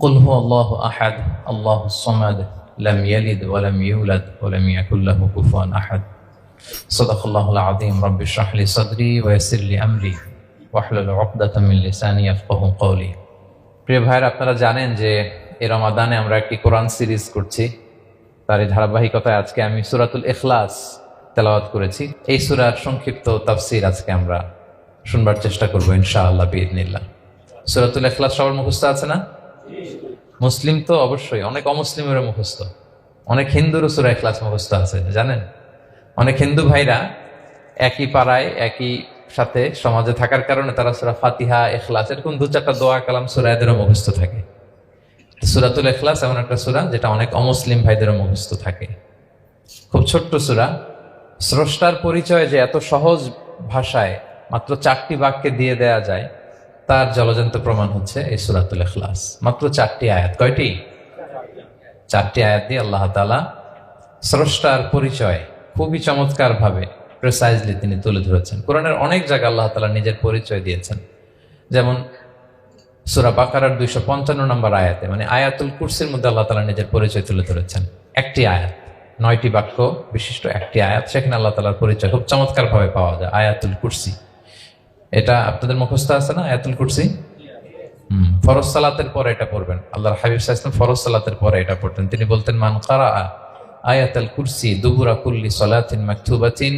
قل هو الله أحد الله الصمد لم يلد ولم يولد ولم يكن له كفوا أحد صدق الله العظيم رب اشرح لي صدري ويسر لي أمري واحلل عقدة من لساني يفقهوا قولي। প্রিয় ভাইরা, আপনারা জানেন যে এই রমাদানে আমরা একটি কোরআন সিরিজ করছি। তার এই ধারাবাহিকতায় আজকে আমি সূরাতুল ইখলাস তেলাওয়াত করেছি। এই সূরার সংক্ষিপ্ত তাফসীর আজকে আমরা শুনবার চেষ্টা করব ইনশাআল্লাহ বিইذنিল্লাহ। সূরাতুল ইখলাস সবার মুখস্থ আছে না? মুসলিম তো অবশ্যই, অনেক অমুসলিমেরও মুখস্থ, অনেক হিন্দুরও সূরা ইখলাস মুখস্থ আছে জানেন। অনেক হিন্দু ভাইরা একই পাড়ায় একই সাথে সমাজে থাকার কারণে তারা সূরা ফাতিহা, ইখলাস এরকম দু চারটা দোয়া কালাম সূরা এদেরও মুখস্থ থাকে। সূরাতুল ইখলাস এমন একটা সূরা যেটা অনেক অমুসলিম ভাইদেরও মুখস্থ থাকে। খুব ছোট্ট সূরা। স্রষ্টার পরিচয় যে এত সহজ ভাষায় মাত্র 4টি বাক্যে দিয়ে দেয়া যায়, তার জলজন্ত প্রমাণ হচ্ছে এই সূরাতুল ইখলাস। মাত্র 4টি আয়াত। কয়টি? 4টি আয়াত দিয়ে আল্লাহ তাআলা স্রষ্টার পরিচয় খুবই চমৎকার ভাবে প্রিসাইজলি তিনি তুলে ধরেছেন। কোরআনের অনেক জায়গায় আল্লাহ তাআলা নিজের পরিচয় দিয়েছেন। যেমন সূরা বাকারার 255 নম্বর আয়াতে, মানে আয়াতুল কুরসির মধ্যে আল্লাহ তাআলা নিজের পরিচয় তুলে ধরেছেন। একটি আয়াত, 9টি বাক্য বিশিষ্ট একটি আয়াত, সেখানে আল্লাহ তাআলার পরিচয় খুব চমৎকার ভাবে পাওয়া যায়। আয়াতুল কুরসি, এটা আপনাদের মুখস্থ আছে না? আয়াতুল কুরসি ফরজ সালাতের পরে এটা পড়বেন। আল্লাহর হাবিব সাল্লাল্লাহু আলাইহি ওয়াসাল্লাম ফরজ সালাতের পরে এটা পড়তেন। তিনি বলতেন, মান কারা আয়াতুল কুরসি দুবুরা কুল্লি সালাতিন মাকতুবাতিন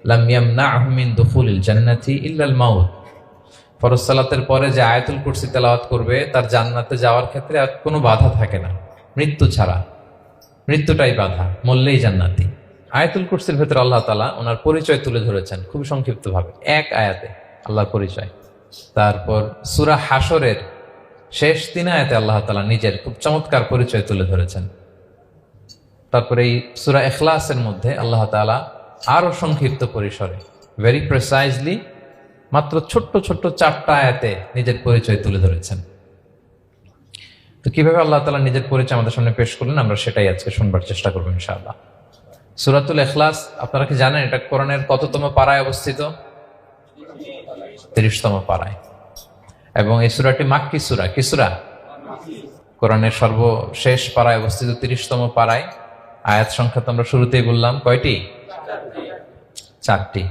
লাম ইয়ামনাহু মিন দুখুলিল জান্নাতি ইল্লাল মাউত। ফরজ সালাতের পরে যে আয়াতুল কুরসি তেলাওয়াত করবে তার জান্নাতে যাওয়ার ক্ষেত্রে আর কোনো বাধা থাকে না, মৃত্যু ছাড়া। মৃত্যুটাই বাধা, মরলেই জান্নাতি। আয়াতুল কুরসির ভেতরে আল্লাহ তাআলা ওনার পরিচয় তুলে ধরেছেন খুব সংক্ষিপ্ত ভাবে, এক আয়াতে আল্লাহর পরিচয়। তারপর সূরা হাশরের শেষ 3 আয়াতে আল্লাহ তাআলা নিজের খুব চমৎকার পরিচয় তুলে ধরেছেন। তারপরে এই সূরা ইখলাসের মধ্যে আল্লাহ তাআলা আরো সংক্ষিপ্ত পরিসরে, ভেরি প্রিসাইজলি, মাত্র ছোট্ট ছোট্ট 4টা আয়াতে নিজের পরিচয় তুলে ধরেছেন। তো কিভাবে আল্লাহ তাআলা নিজের পরিচয় আমাদের সামনে পেশ করলেন, আমরা সেটাই আজকে শুনবার চেষ্টা করবো ইনশাআল্লাহ। সূরাতুল ইখলাস আপনারা কি জানেন এটা কোরআনের কততম পারায় অবস্থিত? 30তম পারায়। এবং এই সূরাটি মাক্কি সূরা। কি সূরা? কোরআনের সর্বশেষ পারায় অবস্থিত 30তম পারায়। আয়াত সংখ্যা তো আমরা শুরুতেই বললাম, কয়টি? 4টি।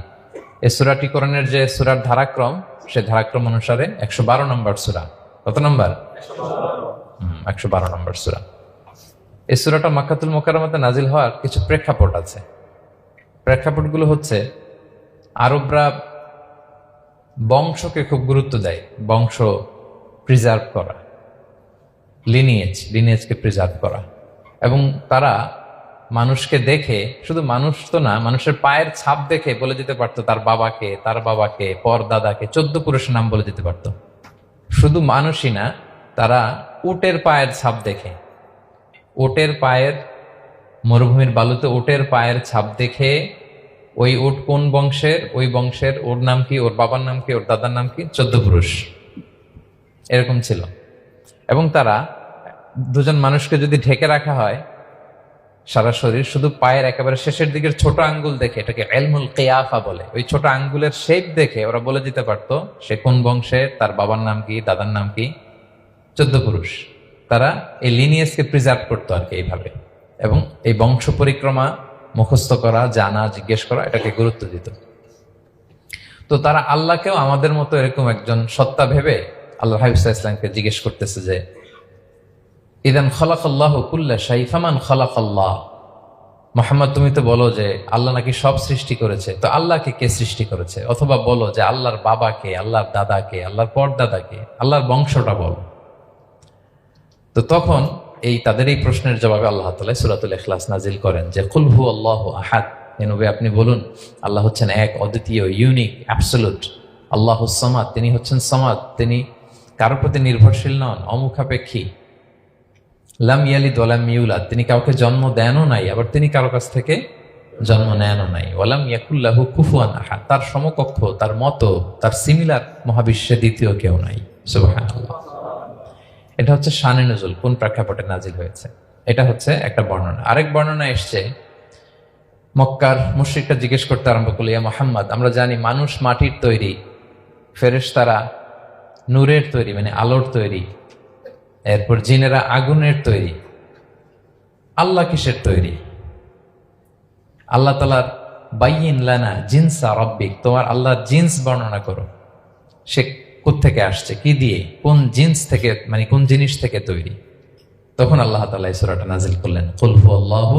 এই সূরাটি কোরআনের যে সূরার ধারাক্রম, সে ধারাক্রম অনুসারে 112 নম্বর সূরা। কত নম্বর? 112 নম্বর সূরা। এই সূরাটা মক্কাতুল মুকাররমাতে নাজিল হওয়ার কিছু প্রেক্ষাপট আছে। প্রেক্ষাপটগুলো হচ্ছে, আরবরা বংশকে খুব গুরুত্ব দেয়, বংশ প্রিজার্ভ করা, লিনিয়েজকে প্রিজার্ভ করা। এবং তারা মানুষকে দেখে, শুধু মানুষ তো না, মানুষের পায়ের ছাপ দেখে বলে দিতে পারতো তার বাবাকে, পর দাদাকে, 14 পুরুষের নাম বলে দিতে পারতো। শুধু মানুষই না, তারা উটের পায়ের ছাপ দেখে, উটের পায়ের, মরুভূমির বালুতে উটের পায়ের ছাপ দেখে ওই উট কোন বংশের, ওই বংশের ওর নাম কি, ওর বাবার নাম কি, ওর দাদার নাম কি, 14 পুরুষ এরকম ছিল। এবং তারা দুজন মানুষকে যদি ঢেকে রাখা হয় সারা শরীর, শুধু পায়ের একেবারে শেষের দিকের ছোট আঙ্গুল দেখে, এটাকে ইলমুল কিয়াফা বলে, ওই ছোট আঙ্গুলের শেপ দেখে ওরা বলে দিতে পারতো সে কোন বংশের, তার বাবার নাম কি, দাদার নাম কি, 14 পুরুষ। তারা এই লিনিয়েজকে প্রিজার্ভ করতো আর কি এইভাবে। এবং এই বংশ পরিক্রমা মুখস্থ করা, জানা, জিজ্ঞেস করা, এটাকে গুরুত্ব দিত। তো তারা আল্লাহকেও আমাদের মতো এরকম একজন সত্তা ভেবে আল্লাহ হাবিব সাল্লাল্লাহু আলাইহি ওয়াসাল্লামকে জিজ্ঞেস করতেছে যে, ইদান খালাকাল্লাহু কুল্লা শাই ফামান খালাকাল্লাহ। মুহাম্মদ, তুমি তো বলো যে আল্লাহ নাকি সব সৃষ্টি করেছে, তো আল্লাহকে কে সৃষ্টি করেছে? অথবা বলো যে আল্লাহর বাবাকে, আল্লাহর দাদাকে, আল্লাহর পরদাদাকে, আল্লাহর বংশটা বলো। তো তখন তাদের এই প্রশ্নের জবাবে আল্লাহ তাআলা সূরাতুল ইখলাস নাজিল করেন যে, কুল হু আল্লাহু আহাদ। নবী, আপনি বলুন আল্লাহ হচ্ছেন এক, অদ্বিতীয়, ইউনিক, অ্যাবসলিউট। আল্লাহুস সামাদ, তিনি হচ্ছেন সামাদ, তিনি কারো প্রতি নির্ভরশীল নন, অমুখাপেক্ষী। লাম ইয়ালিদ ওয়া লাম ইউলাদ, তিনি কাউকে জন্ম দেনও নাই, আবার তিনি কারো কাছ থেকে জন্ম নেনও নাই। ওয়া লাম ইয়াকুল লাহু কুফুয়ান আহাদ, তার সমকক্ষ, তার মতো, তার সিমিলার মহাবিশ্বে দ্বিতীয় কেউ নাই। সুবহানাল্লাহ। এটা হচ্ছে শানে নুজুল, কোন প্রেক্ষাপটে নাজিল হয়েছে, এটা হচ্ছে একটা বর্ণনা। আরেক বর্ণনা এসছে, মক্কার মুশরিকরা জিজ্ঞেস করতে আরম্ভ করল, ইয়া মুহাম্মদ, আমরা জানি মানুষ মাটির তৈরি, ফেরেশতারা নূরের তৈরি, মানে আলোর তৈরি, এরপর জিনেরা আগুনের তৈরি। আল্লাহ কিসের তৈরি? আল্লাহ তাআলার বাইয়িন লানা জিনসা রাব্বিক, তোমার আল্লাহর জিন্স বর্ণনা করো, সে কোত্থেকে আসছে, কি দিয়ে, কোন জিন্স থেকে, মানে কোন জিনিস থেকে তৈরি। তখন আল্লাহ তাআলা এই সূরাটা নাজিল করলেন, কুল হুয়াল্লাহু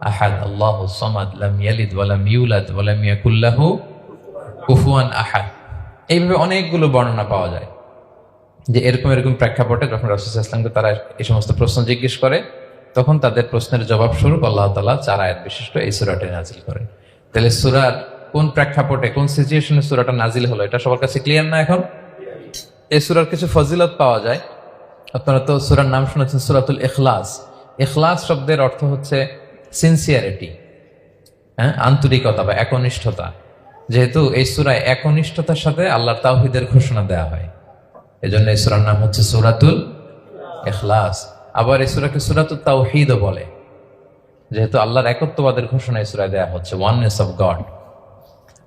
আহাদ আল্লাহুস সামাদ লাম ইয়ালিদ ওয়া লাম ইউলাদ ওয়া লাম ইয়াকুল লাহু কুফুয়ান আহাদ। এইভাবে অনেকগুলো বর্ণনা পাওয়া যায় যে এরকম এরকম প্রেক্ষাপটে যখন রাসূল সাল্লাল্লাহু আলাইহি ওয়াসাল্লামকে তারা এই সমস্ত প্রশ্ন জিজ্ঞেস করে, তখন তাদের প্রশ্নের জবাব স্বরূপ আল্লাহ তাআলা 4 আয়াত বিশিষ্ট এই সূরাটি নাজিল করেন। তাহলে সূরার কোন প্রেক্ষাপটে, কোন সিচুয়েশনে সূরাটা নাজিল হলো, এটা সবার কাছে ক্লিয়ার না এখন? এই সূরার কিছু ফজিলত পাওয়া যায়। আপনারা তো সূরার নাম শুনেছেন সূরাতুল ইখলাস। ইখলাস শব্দের অর্থ হচ্ছে সিনসিয়ারিটি, আন্তরিকতা বা একনিষ্ঠতা। যেহেতু এই সূরায় একনিষ্ঠতার সাথে আল্লাহর তাওহীদের ঘোষণা দেওয়া হয়, এজন্য এই সূরার নাম হচ্ছে সূরাতুল ইখলাস। আবার এই সূরাকে সূরাতুত তাওহীদও বলে, যেহেতু আল্লাহর একত্ববাদের ঘোষণা এই সূরায় দেওয়া হচ্ছে, ওয়াননেস অফ গড।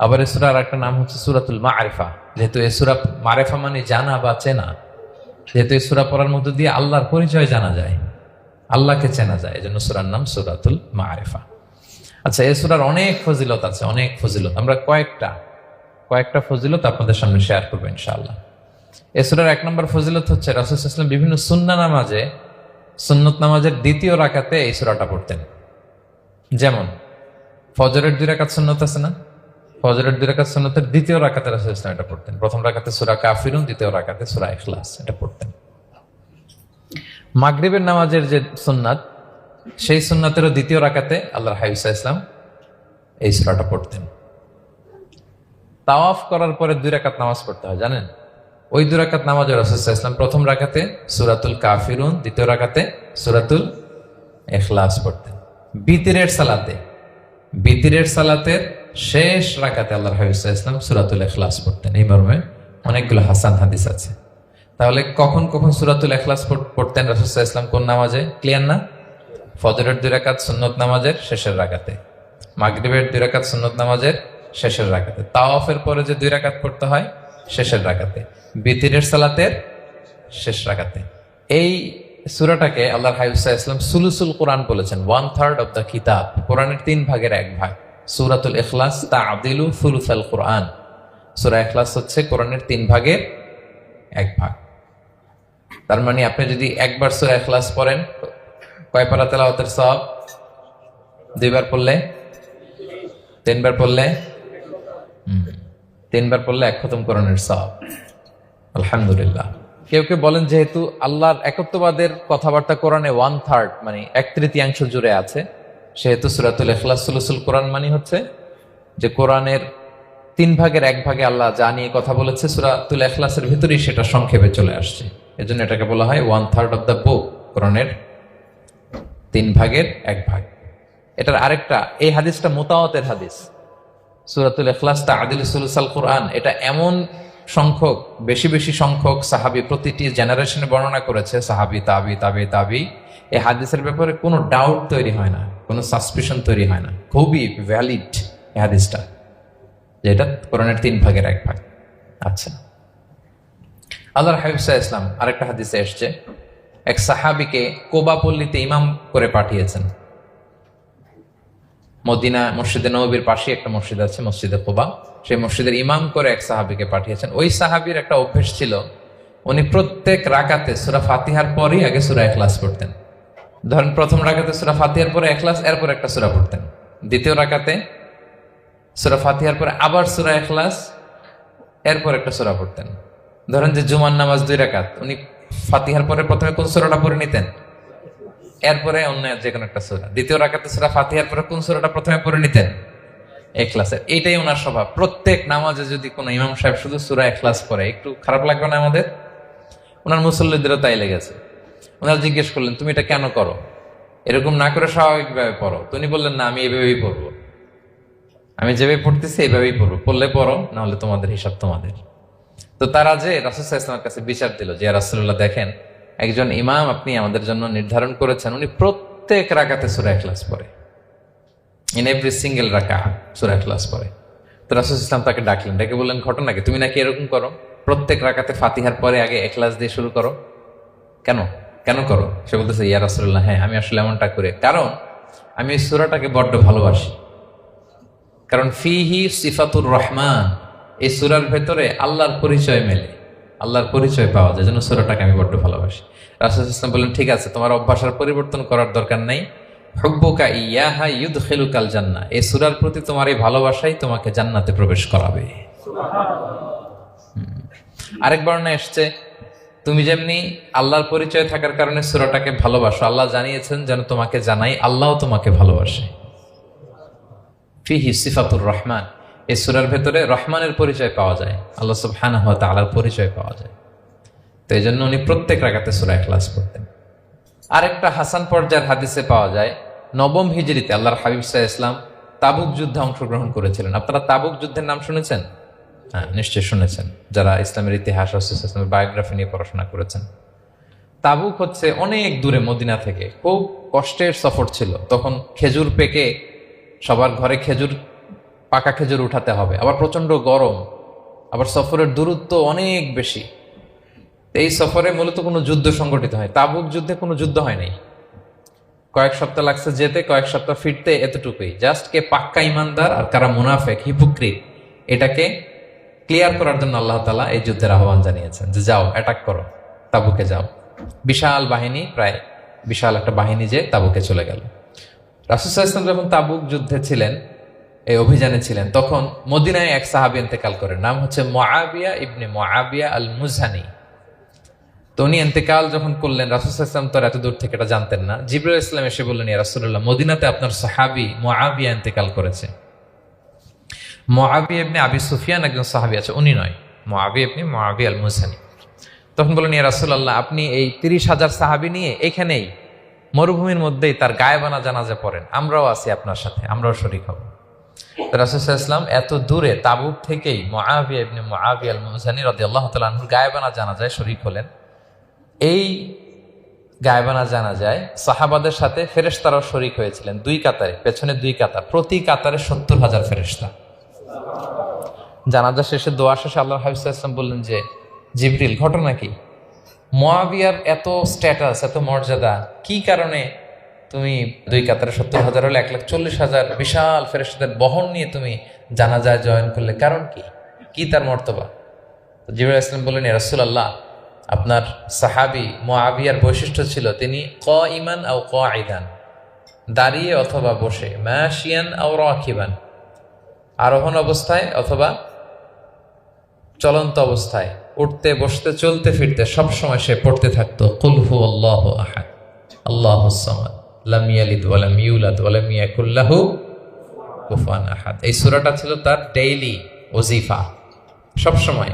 আবার এই সূরার একটা নাম হচ্ছে সূরাতুল মারিফা, যেহেতু এই সূরা মারিফা মানে জানা বা চেনা, যেহেতু এই সূরা পড়ার মধ্য দিয়ে আল্লাহর পরিচয় জানা যায়, আল্লাহকে চেনা যায়, এজন্য সূরার নাম সূরাতুল মারিফা। আচ্ছা, এই সূরার অনেক ফজিলত আছে, অনেক ফজিলত। আমরা কয়েকটা ফজিলত আপনাদের সামনে শেয়ার করবো ইনশাআল্লাহ। এই সূরার 1 নম্বর ফজিলত হচ্ছে রাসূল সাল্লাল্লাহু আলাইহি ওয়াসাল্লাম বিভিন্ন সুন্নত নামাজের দ্বিতীয় রাকাতে এই সূরাটা পড়তেন। যেমন ফজরের 2 রাকাত সুন্নত আছে না, ফজরের 2 রাকাত সুন্নতের দ্বিতীয় রাকাতে রাসূল সাল্লাল্লাহু আলাইহি ওয়াসাল্লাম এটা পড়তেন। প্রথম রাকাতে সূরা কাফিরুন, দ্বিতীয় রাকাতে সূরা ইখলাস, এটা পড়তেন। মাগরিবের নামাজের যে সুন্নাত, সেই সুন্নাতেরও দ্বিতীয় রাকাতে আল্লাহর হাবিব সাল্লাল্লাহু আলাইহি ওয়াসাল্লাম এই সূরাটা পড়তেন। তাওয়াফ করার পরে 2 রাকাত নামাজ পড়তে হয়, জানেন? ওই 2 রাকাত নামাজে রাসূল সাল্লাল্লাহু আলাইহি ওয়াসাল্লাম প্রথম রাকাতে সূরাতুল কাফিরুন, দ্বিতীয় রাকাতে সূরাতুল ইখলাস পড়তেন। বিতিরের সালাতের শেষ রাকাতে আল্লাহর হাবিব সাল্লাল্লাহু আলাইহি ওয়াসাল্লাম সূরাতুল ইখলাস পড়তেন। এই মর্মে অনেকগুলো হাসান হাদিস আছে। তাহলে কখন কখন সূরাতুল ইখলাস পড়তেন রাসূল সাল্লাল্লাহু আলাইহি ওয়াসাল্লাম, কোন নামাজে? ক্লিয়ার না? ফজরের 2 রাকাত সুন্নত নামাজের শেষের রাকাতে, মাগরিবের 2 রাকাত সুন্নত নামাজের শেষের রাকাতে, তাওয়াফের পরে যে 2 রাকাত পড়তে হয় শেষের রাকাতে, বিতিরের সালাতের শেষ রাকাতে। এই সূরাটাকে আল্লাহর হাবিব সাল্লাল্লাহু আলাইহি ওয়াসাল্লাম সুলুসুল কোরআন বলেছেন, 1/3 অফ দ্য কিতাব, কোরআনের 3 ভাগের 1 ভাগ। সূরাতুল ইখলাস তা'দিলু সুলুসাল কোরআন, সূরা ইখলাস হচ্ছে কোরআনের 3 ভাগের 1 ভাগ। তার মানে আপনি যদি একবার সূরা ইখলাস পড়েন, কয় পারা তেলাওয়াতের সওয়াব? 2 বার পড়লে, 3 বার পড়লে, 3 বার পড়লে 1 খতম কোরআনের সওয়াব। আলহামদুলিল্লাহ। কেউ কেউ বলেন যেহেতু আল্লাহর একত্ববাদের কথাবার্তা কোরআনে 1/3 মানে 1/3 জুড়ে আছে, সেহেতু সূরাতুল ইখলাস সুলুসুল কোরআন মানে হচ্ছে যে কোরআনের 3 ভাগের 1 ভাগে আল্লাহ যা নিয়ে কথা বলেছে সূরাতুল ইখলাসের ভিতরেই সেটা সংক্ষেপে চলে আসছে। এজন্য এটাকে বলা হয় 1/3 অফ দ্য বুক, কোরআনের 3 ভাগের 1 ভাগ। এটার আরেকটা, এই হাদিসটা মুতাওয়াতির হাদিস, সূরাতুল ইখলাস তা'দিলু সুলুসাল কোরআন, এটা এমন সংখ্যক, বেশি সংখ্যক সাহাবী প্রতিটি জেনারেশনে বর্ণনা করেছে, সাহাবী, তাবি, এই হাদিসের ব্যাপারে কোনো ডাউট তৈরি হয় না, কোনো সাসপিশন তৈরি হয় না, খুবই ভ্যালিড এই হাদিসটা, যেটা কোরআনের 3 ভাগের 1 ভাগ। আচ্ছা, আল্লাহর হাবিব সাল্লাল্লাহু আলাইহি ওয়াসাল্লাম আরেকটা হাদিসে এসেছে, এক সাহাবীকে কোবা পল্লীতে ইমাম করে পাঠিয়েছেন। মদিনা মসজিদে নববীর পাশে একটা মসজিদ আছে, মসজিদে কোবা, সেই মসজিদের ইমাম করে এক সাহাবীকে পাঠিয়েছেন। ওই সাহাবীর একটা অভ্যেস ছিল, উনি প্রত্যেক রাকাতে সূরা ফাতিহার পরই আগে সূরা ইখলাস পড়তেন। ধরেন প্রথম রাকাতে সূরা ফাতিহার পরে ইখলাস, এরপর একটা সূরা পড়তেন। দ্বিতীয় রাকাতে সূরা ফাতিহার পরে আবার সূরা ইখলাস, এরপর একটা সূরা পড়তেন। ধরেন যে জুমার নামাজ 2 রাকাত, উনি ফাতিহার পরে প্রথমে কোন সূরাটা পড়ে নিতেন, এরপরে অন্য যে কোনো একটা সূরা। দ্বিতীয় রাকাতে সূরা ফাতিহার পরে কোন সূরাটা প্রথমে পড়ে নিতেন? ইখলাসের। এইটাই ওনার স্বভাব। প্রত্যেক নামাজে যদি কোনো ইমাম সাহেব শুধু সূরা ইখলাস পড়ে, একটু খারাপ লাগবে না আমাদের? ওনার মুসল্লিদেরও তাই লেগেছে। ওনারা জিজ্ঞেস করলেন, তুমি এটা কেন করো? এরকম না করে স্বাভাবিকভাবে পড়ো। তো উনি বললেন, না, আমি এইভাবেই পড়বো, আমি যেভাবে পড়তেছি এইভাবেই পড়বো, পড়লে পড়ো, না হলে তোমাদের হিসাব তোমাদের। তো তারা যে রাসূল সাল্লাল্লাহু আলাইহি ওয়াসাল্লামের কাছে বিচার দিল যে, ইয়া রাসূলুল্লাহ, দেখেন একজন ইমাম আপনি আমাদের জন্য নির্ধারণ করেছেন, উনি প্রত্যেক রাকাতে সূরা ইখলাস পড়ে, ইন এভরি সিঙ্গেল রাকাত সূরা ইখলাস পড়ে। তো রাসূল সাল্লাল্লাহু আলাইহি ওয়াসাল্লাম তাকে ডাকলেন, ডেকে বললেন, ঘটনা কি? তুমি নাকি এরকম করো, প্রত্যেক রাকাতে ফাতিহার পরে আগে ইখলাস দিয়ে শুরু করো, কেন? কেন করো? সে বলতেছে, ইয়া রাসূলুল্লাহ, হ্যাঁ আমি আসলে এমনটা করি কারণ আমি এই সূরাটাকে বড্ড ভালোবাসি। কারণ ফিহি সিফাতুর রহমান, এই সূরার ভেতরে আল্লাহর পরিচয় মেলে, আল্লাহর পরিচয় পাওয়া যায়, যেন সূরাটাকে আমি বড্ড ভালোবাসি। রাসূল সাল্লাল্লাহু আলাইহি ওয়াসাল্লাম বললেন, ঠিক আছে, তোমার অভ্যাসের পরিবর্তন করার দরকার নাই। হুব্বুকা ইয়াহা ইউদখিলুকাল জান্নাহ, এই সূরার প্রতি তোমার এই ভালোবাসাই তোমাকে জান্নাতে প্রবেশ করাবে। আরেক বর্ণনায় এসেছে, তুমি যেমনি আল্লাহর পরিচয় থাকার কারণে সূরাটাকে ভালোবাসো, আল্লাহ জানিয়েছেন যেন তোমাকে জানাই আল্লাহও তোমাকে ভালোবাসে। ফিহি সিফাতুর রহমান, এই সূরার ভেতরে রহমানের পরিচয় পাওয়া যায়, আল্লাহ সুবহানাহু ওয়া তাআলার পরিচয় পাওয়া যায়। তো এই জন্য উনি প্রত্যেক রাকাতে সূরা ইখলাস পড়তেন। আরেকটা হাসান পর্যায়ের হাদিসে পাওয়া যায়, নবম হিজরিতে আল্লাহর হাবিব সাল্লাল্লাহু আলাইহি ওয়াসাল্লাম তাবুক যুদ্ধে অংশগ্রহণ করেছিলেন। আপনারা তাবুক যুদ্ধের নাম শুনেছেন? হ্যাঁ, নিশ্চয়ই শুনেছেন, যারা ইসলামের ইতিহাস, ইসলামের বায়োগ্রাফি নিয়ে পড়াশোনা করেছেন। তাবুক হচ্ছে অনেক দূরে মদিনা থেকে, খুব কষ্টের সফর ছিল। তখন খেজুর পেকে সবার ঘরে পাকা খেজুর উঠাতে হবে, আবার প্রচন্ড গরম, আবার সফরের দূরত্ব অনেক বেশি। এই সফরে মূলত কোনো যুদ্ধ সংগঠিত হয়, তাবুক যুদ্ধে কোনো যুদ্ধ হয় নাই। কয়েক সপ্তাহ লাগছে যেতে, কয়েক সপ্তাহ ফিরতে, এতটুকুই। জাস্ট কে পাক্কা ইমানদার আর কারা মুনাফেক, হিপোক্রিট, এটাকে ক্লিয়ার করার জন্য আল্লাহ তাআলা এই যুদ্ধের আহ্বান জানিয়েছেন যে যাও, অ্যাটাক করো, তাবুকে যাও। বিশাল বাহিনী, প্রায় বিশাল একটা বাহিনী যে তাবুকে চলে গেল। রাসূল সাল্লাল্লাহু আলাইহি ওয়াসাল্লাম যখন তাবুক যুদ্ধে ছিলেন, এই অভিযানে ছিলেন, তখন মদিনায় এক সাহাবী ইন্তেকাল করেন, নাম হচ্ছে মুআবিয়া ইবনে মুআবিয়া আল মুজহানি। তো উনি ইন্তেকাল যখন করলেন, রাসূল সাল্লাল্লাহু আলাইহি ওয়াসাল্লাম তো এত দূর থেকে এটা জানতেন না। জিবরাইল আলাইহিস সালাম এসে বললেন, ইয়া রাসূলুল্লাহ, মদিনাতে আপনার সাহাবী মুআবিয়া ইন্তেকাল করেছে। মুআবিয়া ইবনে আবি সুফিয়ান একজন সাহাবী আছে, উনি নয়, মুআবিয়া ইবনে মুআবিয়া আল মুজহানি। তখন বললেন, ইয়া রাসূলুল্লাহ, আপনি এই 30,000 সাহাবী নিয়ে এখানেই মরুভূমির মধ্যেই তার গায়েবানা জানাজা পড়েন, আমরাও আছি আপনার সাথে, আমরাও শরীক হব। রাসূল সাল্লাল্লাহু আলাইহি ওয়াসাল্লাম এত দূরে তাবুক থেকেই মুআবিয়া ইবনে মুআবিয়া আল মুজহানি রাদিয়াল্লাহু তাআলা আনহুর গায়েবানা জানাজায় শরীক হলেন। এই গায়েবানা জানাজায় সাহাবাদের সাথে ফেরেশতারাও শরীক হয়েছিলেন, 2 কাতারে, পেছনে 2 কাতার, প্রতি কাতারে 70,000 ফেরেশতা। জানাজা শেষে, দোয়া শেষে আল্লাহর হাবিব সাল্লাল্লাহু আলাইহি ওয়াসাল্লাম বললেন যে, জিবরিল, ঘটনা কি? মুআবিয়ার এত স্ট্যাটাস, এত মর্যাদা, কি কারণে তুমি 2 কাতারে 70,000 হলে 1,40,000 বিশাল ফেরেশতাদের বহন নিয়ে তুমি জানাজায় জয়েন করলে, কারণ কি? কি তার মর্তবা? জিবরাইল আলাইহিস সালাম বললেন, ইয়া রাসূলুল্লাহ, আপনার সাহাবী মুআবিয়ার বৈশিষ্ট্য ছিল তিনি কাইমান আও কাঈদান, দাঁড়িয়ে অথবা বসে, মাশিয়ান আও রাকিবান, আরোহণ অবস্থায় অথবা চলন্ত অবস্থায়, উঠতে বসতে চলতে ফিরতে সবসময় সে পড়তে থাকতো, কুল হুয়াল্লাহু আহাদ আল্লাহুস সামাদ লাম ইয়ালিদ ওয়া লাম ইউলাদ ওয়া লাম ইয়াকুল লাহু কুফুয়ান আহাদ। এই সূরাটা ছিল তার ডেইলি ওজিফা, সবসময়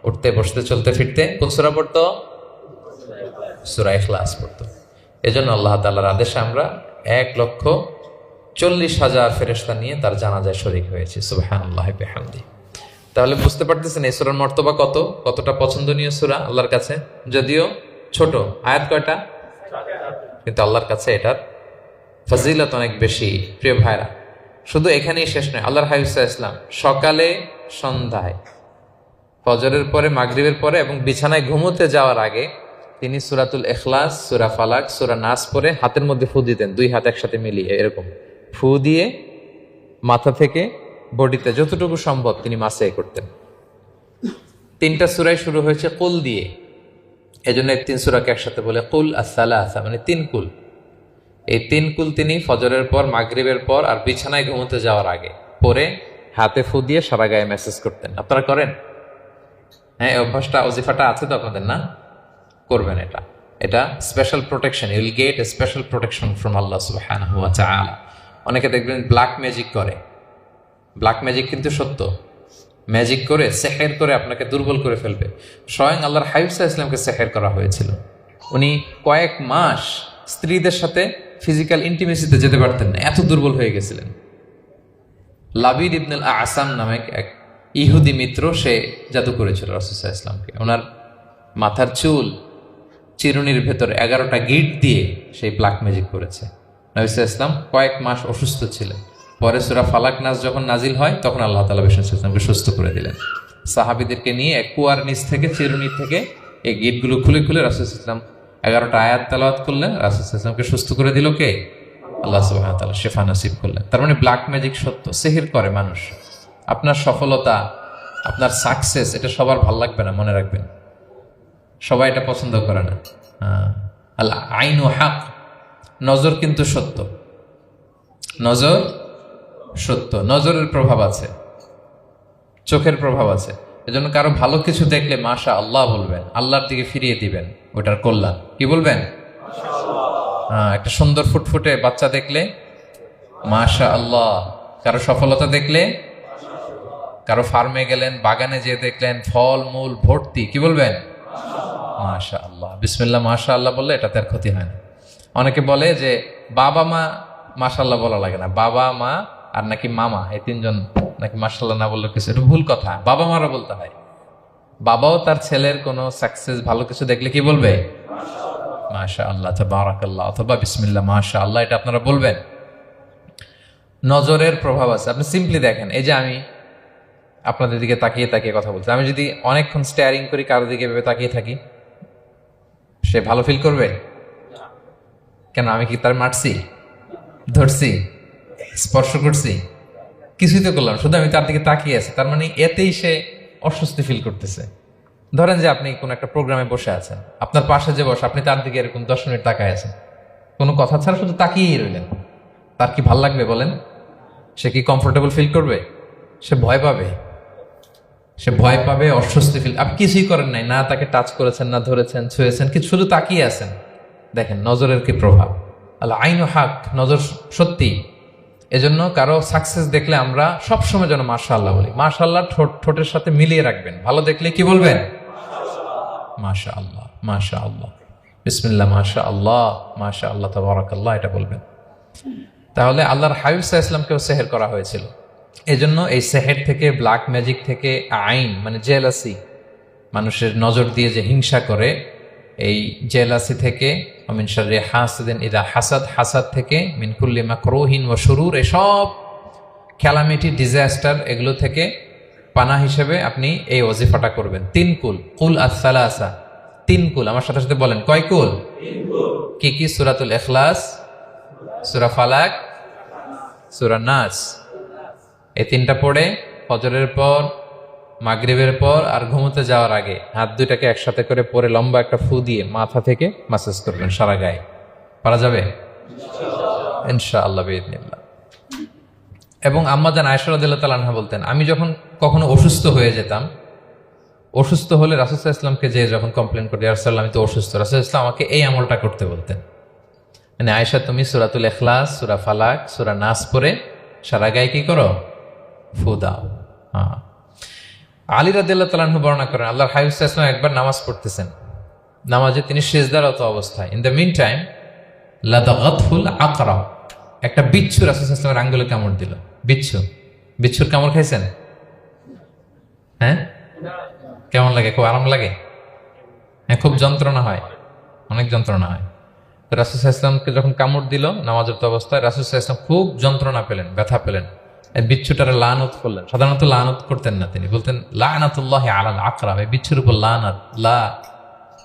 উঠতে বসতে চলতে ফিরতে কোন সূরা পড়তো? সূরা ইখলাস পড়তো। এজন্য আল্লাহ তাআলার আদেশে আমরা 1,40,000 ফেরেশতা নিয়ে তার জানাজায় শরীক হয়েছি। সুবহানাল্লাহি বিহামদি। তাহলে বুঝতে পারতেছেন এই সূরার মর্তবা কতটা পছন্দনীয় সূরা আল্লাহর কাছে। যদিও ছোট, আয়াত কয়টা? কিন্তু আল্লাহর কাছে এটার ফজিলত অনেক বেশি। প্রিয় ভাইরা, শুধু এখানেই শেষ নয়, আল্লাহর হাবিব সাল্লাল্লাহু আলাইহি ওয়াসাল্লাম সকালে, সন্ধ্যায়, ফজরের পরে, মাগরিবের পরে এবং বিছানায় ঘুমোতে যাওয়ার আগে তিনি সূরাতুল ইখলাস, সূরা ফালাক, সূরা নাস পড়ে হাতের মধ্যে ফু দিতেন, 2 হাত একসাথে মিলিয়ে এরকম ফু দিয়ে মাথা থেকে বডিতে যতটুকু সম্ভব তিনি মাসে করতেন। 3টা সূরাই শুরু হয়েছে কুল দিয়ে, এজন্য 3 সূরাকে একসাথে বলে কুল আস-সালাসা, মানে 3 কুল। এই 3 কুল তিনি ফজরের পর, মাগরিবের পর আর বিছানায় ঘুমোতে যাওয়ার আগে পরে হাতে ফু দিয়ে সারা গায়ে মেসেজ করতেন। আপনারা করেন? হ্যাঁ, অভ্যাসটা, ওজিফাটা আছে তো আপনাদের, না? করবেন এটা special protection, you will get a special protection from Allah সুবহানাহু ওয়া তাআলা। অনেকে দেখবেন ব্ল্যাক ম্যাজিক করে, ব্ল্যাক ম্যাজিক কিন্তু সত্য, ম্যাজিক করে, সেহের করে আপনাকে দুর্বল করে ফেলবে। স্বয়ং আল্লাহর হাবিব সাল্লাল্লাহু আলাইহি ওয়াসাল্লামকে সেহের করা হয়েছিল। উনি কয়েক মাস স্ত্রীদের সাথে ফিজিক্যাল ইন্টিমেসিতে যেতে পারতেন না, এত দুর্বল হয়ে গেছিলেন। লাবিদ ইবনুল আসাম নামে এক ইহুদি মিত্র, সে জাদু করেছিল রাসূল সাল্লাল্লাহু আলাইহি ওয়াসাল্লামকে। ওনার মাথার চুল চিরুনির ভেতর 11টা গিট দিয়ে সেই ব্ল্যাক ম্যাজিক করেছে। নবী সাল্লাল্লাহু আলাইহি ওয়াসাল্লাম কয়েক মাস অসুস্থ ছিলেন। পরে সূরা ফালাক নাস যখন নাজিল হয় তখন আল্লাহ তাআলা বিষ্ণু সাল্লাল্লাহু আলাইহি ওয়াসাল্লামকে সুস্থ করে দিলেন। সাহাবীদেরকে নিয়ে এক কুয়ার নিচ থেকে, চিরুনি থেকে এই গিটগুলো খুলে খুলে রাসূল সাল্লাল্লাহু আলাইহি ওয়াসাল্লাম 11টা আয়াত তেলাওয়াত করলেন, রাসূল সাল্লাল্লাহু আলাইহি ওয়াসাল্লামকে সুস্থ করে দিল কে? আল্লাহ সুবহানাহু ওয়া তাআলা শিফা নসিব করলেন। তার মানে ব্ল্যাক ম্যাজিক সত্য, সিহির করে মানুষ। আপনার সফলতা, আপনার সাকসেস, এটা সবার ভাল লাগবে না, মনে রাখবেন। সবাই এটা পছন্দ করে না। আল আইনু হক, নজর কিন্তু সত্য, নজর সত্য, নজরের প্রভাব আছে, চোখের প্রভাব আছে। এজন্য কারো ভালো কিছু দেখলে মাশা আল্লাহ বলবেন, আল্লাহর দিকে ফিরিয়ে দিবেন ওটার কল্যাণ। কি বলবেন? একটা সুন্দর ফুটফুটে বাচ্চা দেখলে মাশা আল্লাহ। কারো সফলতা দেখলে, কারো ফার্মে গেলেন, বাগানে যেয়ে দেখলেন ফল মূল ভর্তি, কি বলবেন? মাশা আল্লাহ, বিসমিল্লাহ মাশা আল্লাহ বললে এটাতে আর ক্ষতি হয় না। অনেকে বলে যে বাবা মা মাশাআল্লাহ বলা লাগে না, বাবা মা আর নাকি মামা, এই তিনজন নাকি মাশাআল্লাহ না বললে কিছু, এটা ভুল কথা। বাবা মারা বলতে হয়। বাবাও তার ছেলের কোনো সাকসেস ভালো কিছু দেখলে কি বলবে? মাশা আল্লাহ, তাবারাকাল্লাহ, অথবা বিসমিল্লাহ মাশা আল্লাহ, এটা আপনারা বলবেন। নজরের প্রভাব আছে। আপনি সিম্পলি দেখেন, এই যে আমি আপনাদের দিকে তাকিয়ে তাকিয়ে কথা বলছি, আমি যদি অনেকক্ষণ স্টেয়ারিং করি, কারো দিকে ভেবে তাকিয়ে থাকি, সে ভালো ফিল করবে? কেন? আমি কি তার মারছি, ধরছি, স্পর্শ করছি? কিছুই তো করলাম, শুধু আমি তার দিকে তাকিয়ে আছি। তার মানে এতেই সে অস্বস্তি ফিল করতেছে। ধরেন যে আপনি কোন একটা প্রোগ্রামে বসে আছেন, আপনার পাশে যে বসে, আপনি তার দিকে এরকম 10 মিনিট তাকায় আছেন, কোনো কথা ছাড়া শুধু তাকিয়েই রইলেন, তার কি ভাল লাগবে বলেন? সে কি কমফোর্টেবল ফিল করবে? সে ভয় পাবে, সে ভয় পাবে, অস্বস্তি ফিল। আপনি কিছুই করেন নাই, না তাকে টাচ করেছেন, না ধরেছেন, ছুঁয়েছেন, কিছু, শুধু তাকিয়ে আছেন। দেখেন নজরের কি প্রভাব। আল্লাহ আইনু হক, নজর সত্যি। এজন্য কারো সাকসেস দেখলে আমরা সবসময় যেন মাশাআল্লাহ বলি। মাশাআল্লাহ ঠোঁটের সাথে মিলিয়ে রাখবেন। ভালো দেখলে কি বলবেন? মাশাআল্লাহ, মাশাআল্লাহ, বিসমিল্লাহ মাশাআল্লাহ, মাশাআল্লাহ, তাবারাকাল্লাহ, এটা বলবেন। তাহলে আল্লাহর হাবিব সাল্লাল্লাহু আলাইহি ওয়াসাল্লামকেও সেহের করা হয়েছিল। এজন্য এই সেহের থেকে, ব্ল্যাক ম্যাজিক থেকে, আইন মানে জেলাসি, মানুষের নজর দিয়ে যে হিংসা করে, এই জেলাসি থেকে, মিন শাররি হাসিদিন ইযা হাসাদ, হাসাদ থেকে, মিন কুল্লি মাকরুহিন ওয়া শুরুর, এসব ক্যালামিটি, ডিজাস্টার, এগুলো থেকে পানা হিসেবে আপনি এই ওয়াজিফাটা করবেন। 3 কুল, কুল আস-সালাসা, 3 কুল। আমার সাথে সাথে বলেন, কয় কুল? 3 কুল। কি কি? সূরাতুল ইখলাস, সূরা ফালাক, সূরা নাস। এই 3টা পড়ে ফজরের পর, মাগরিবের পর আর ঘুমোতে যাওয়ার আগে হাত দুইটাকে একসাথে করে পরে লম্বা একটা ফু দিয়ে মাথা থেকে মাসাজ করবেন সারা গায়ে। পারা যাবে ইনশাআল্লাহ বিইذنিল্লাহ। এবং আম্মা জান আয়েশা রাদিয়াল্লাহু তাআলা আনহা বলতেন, আমি যখন কখনো অসুস্থ হয়ে যেতাম, অসুস্থ হলে রাসূল সাল্লাল্লাহু আলাইহি ওয়াসাল্লামকে যে যখন কমপ্লেন করি, ইয়া রাসূলুল্লাহ আমি তো অসুস্থ, রাসূল সাল্লাল্লাহু আলাইহি ওয়াসাল্লাম আমাকে এই আমলটা করতে বলতেন। মানে আয়েশা, তুমি সূরাতুল ইখলাস, সূরা ফালাক, সূরা নাস পড়ে সারা গায়ে কি করো? ফু দাও। হ্যাঁ। আলী রাদিয়াল্লাহু তাআলা আনহু বর্ণনা করেন, আল্লাহর হাবিব সাল্লাল্লাহু আলাইহি ওয়াসাল্লাম একবার নামাজ পড়তেছেন, নামাজে তিনি সিজদারত অবস্থায়, ইন দ্য মিন টাইম লাদাগাতহুল আকরা, একটা বিচ্ছু রাসূল সাল্লাল্লাহু আলাইহি ওয়াসাল্লামের আঙ্গুলে কামড় দিল। বিচ্ছুর কামড় খাইছেন? হ্যাঁ, কেমন লাগে? খুব আরাম লাগে? হ্যাঁ, খুব যন্ত্রণা হয়, অনেক যন্ত্রণা হয়। রাসূল সাল্লাল্লাহু আলাইহি ওয়াসাল্লামকে যখন কামড় দিল নামাজরত অবস্থায়, রাসূল সাল্লাল্লাহু আলাইহি ওয়াসাল্লাম খুব যন্ত্রণা পেলেন, ব্যথা পেলেন। এই বিচ্ছুটারে লানত করলেন। সাধারণত লানত করতেন না, তিনি বলতেন লানাতুল্লাহি আলাল আকরা, এই বিচ্ছুর উপর লানাত, লা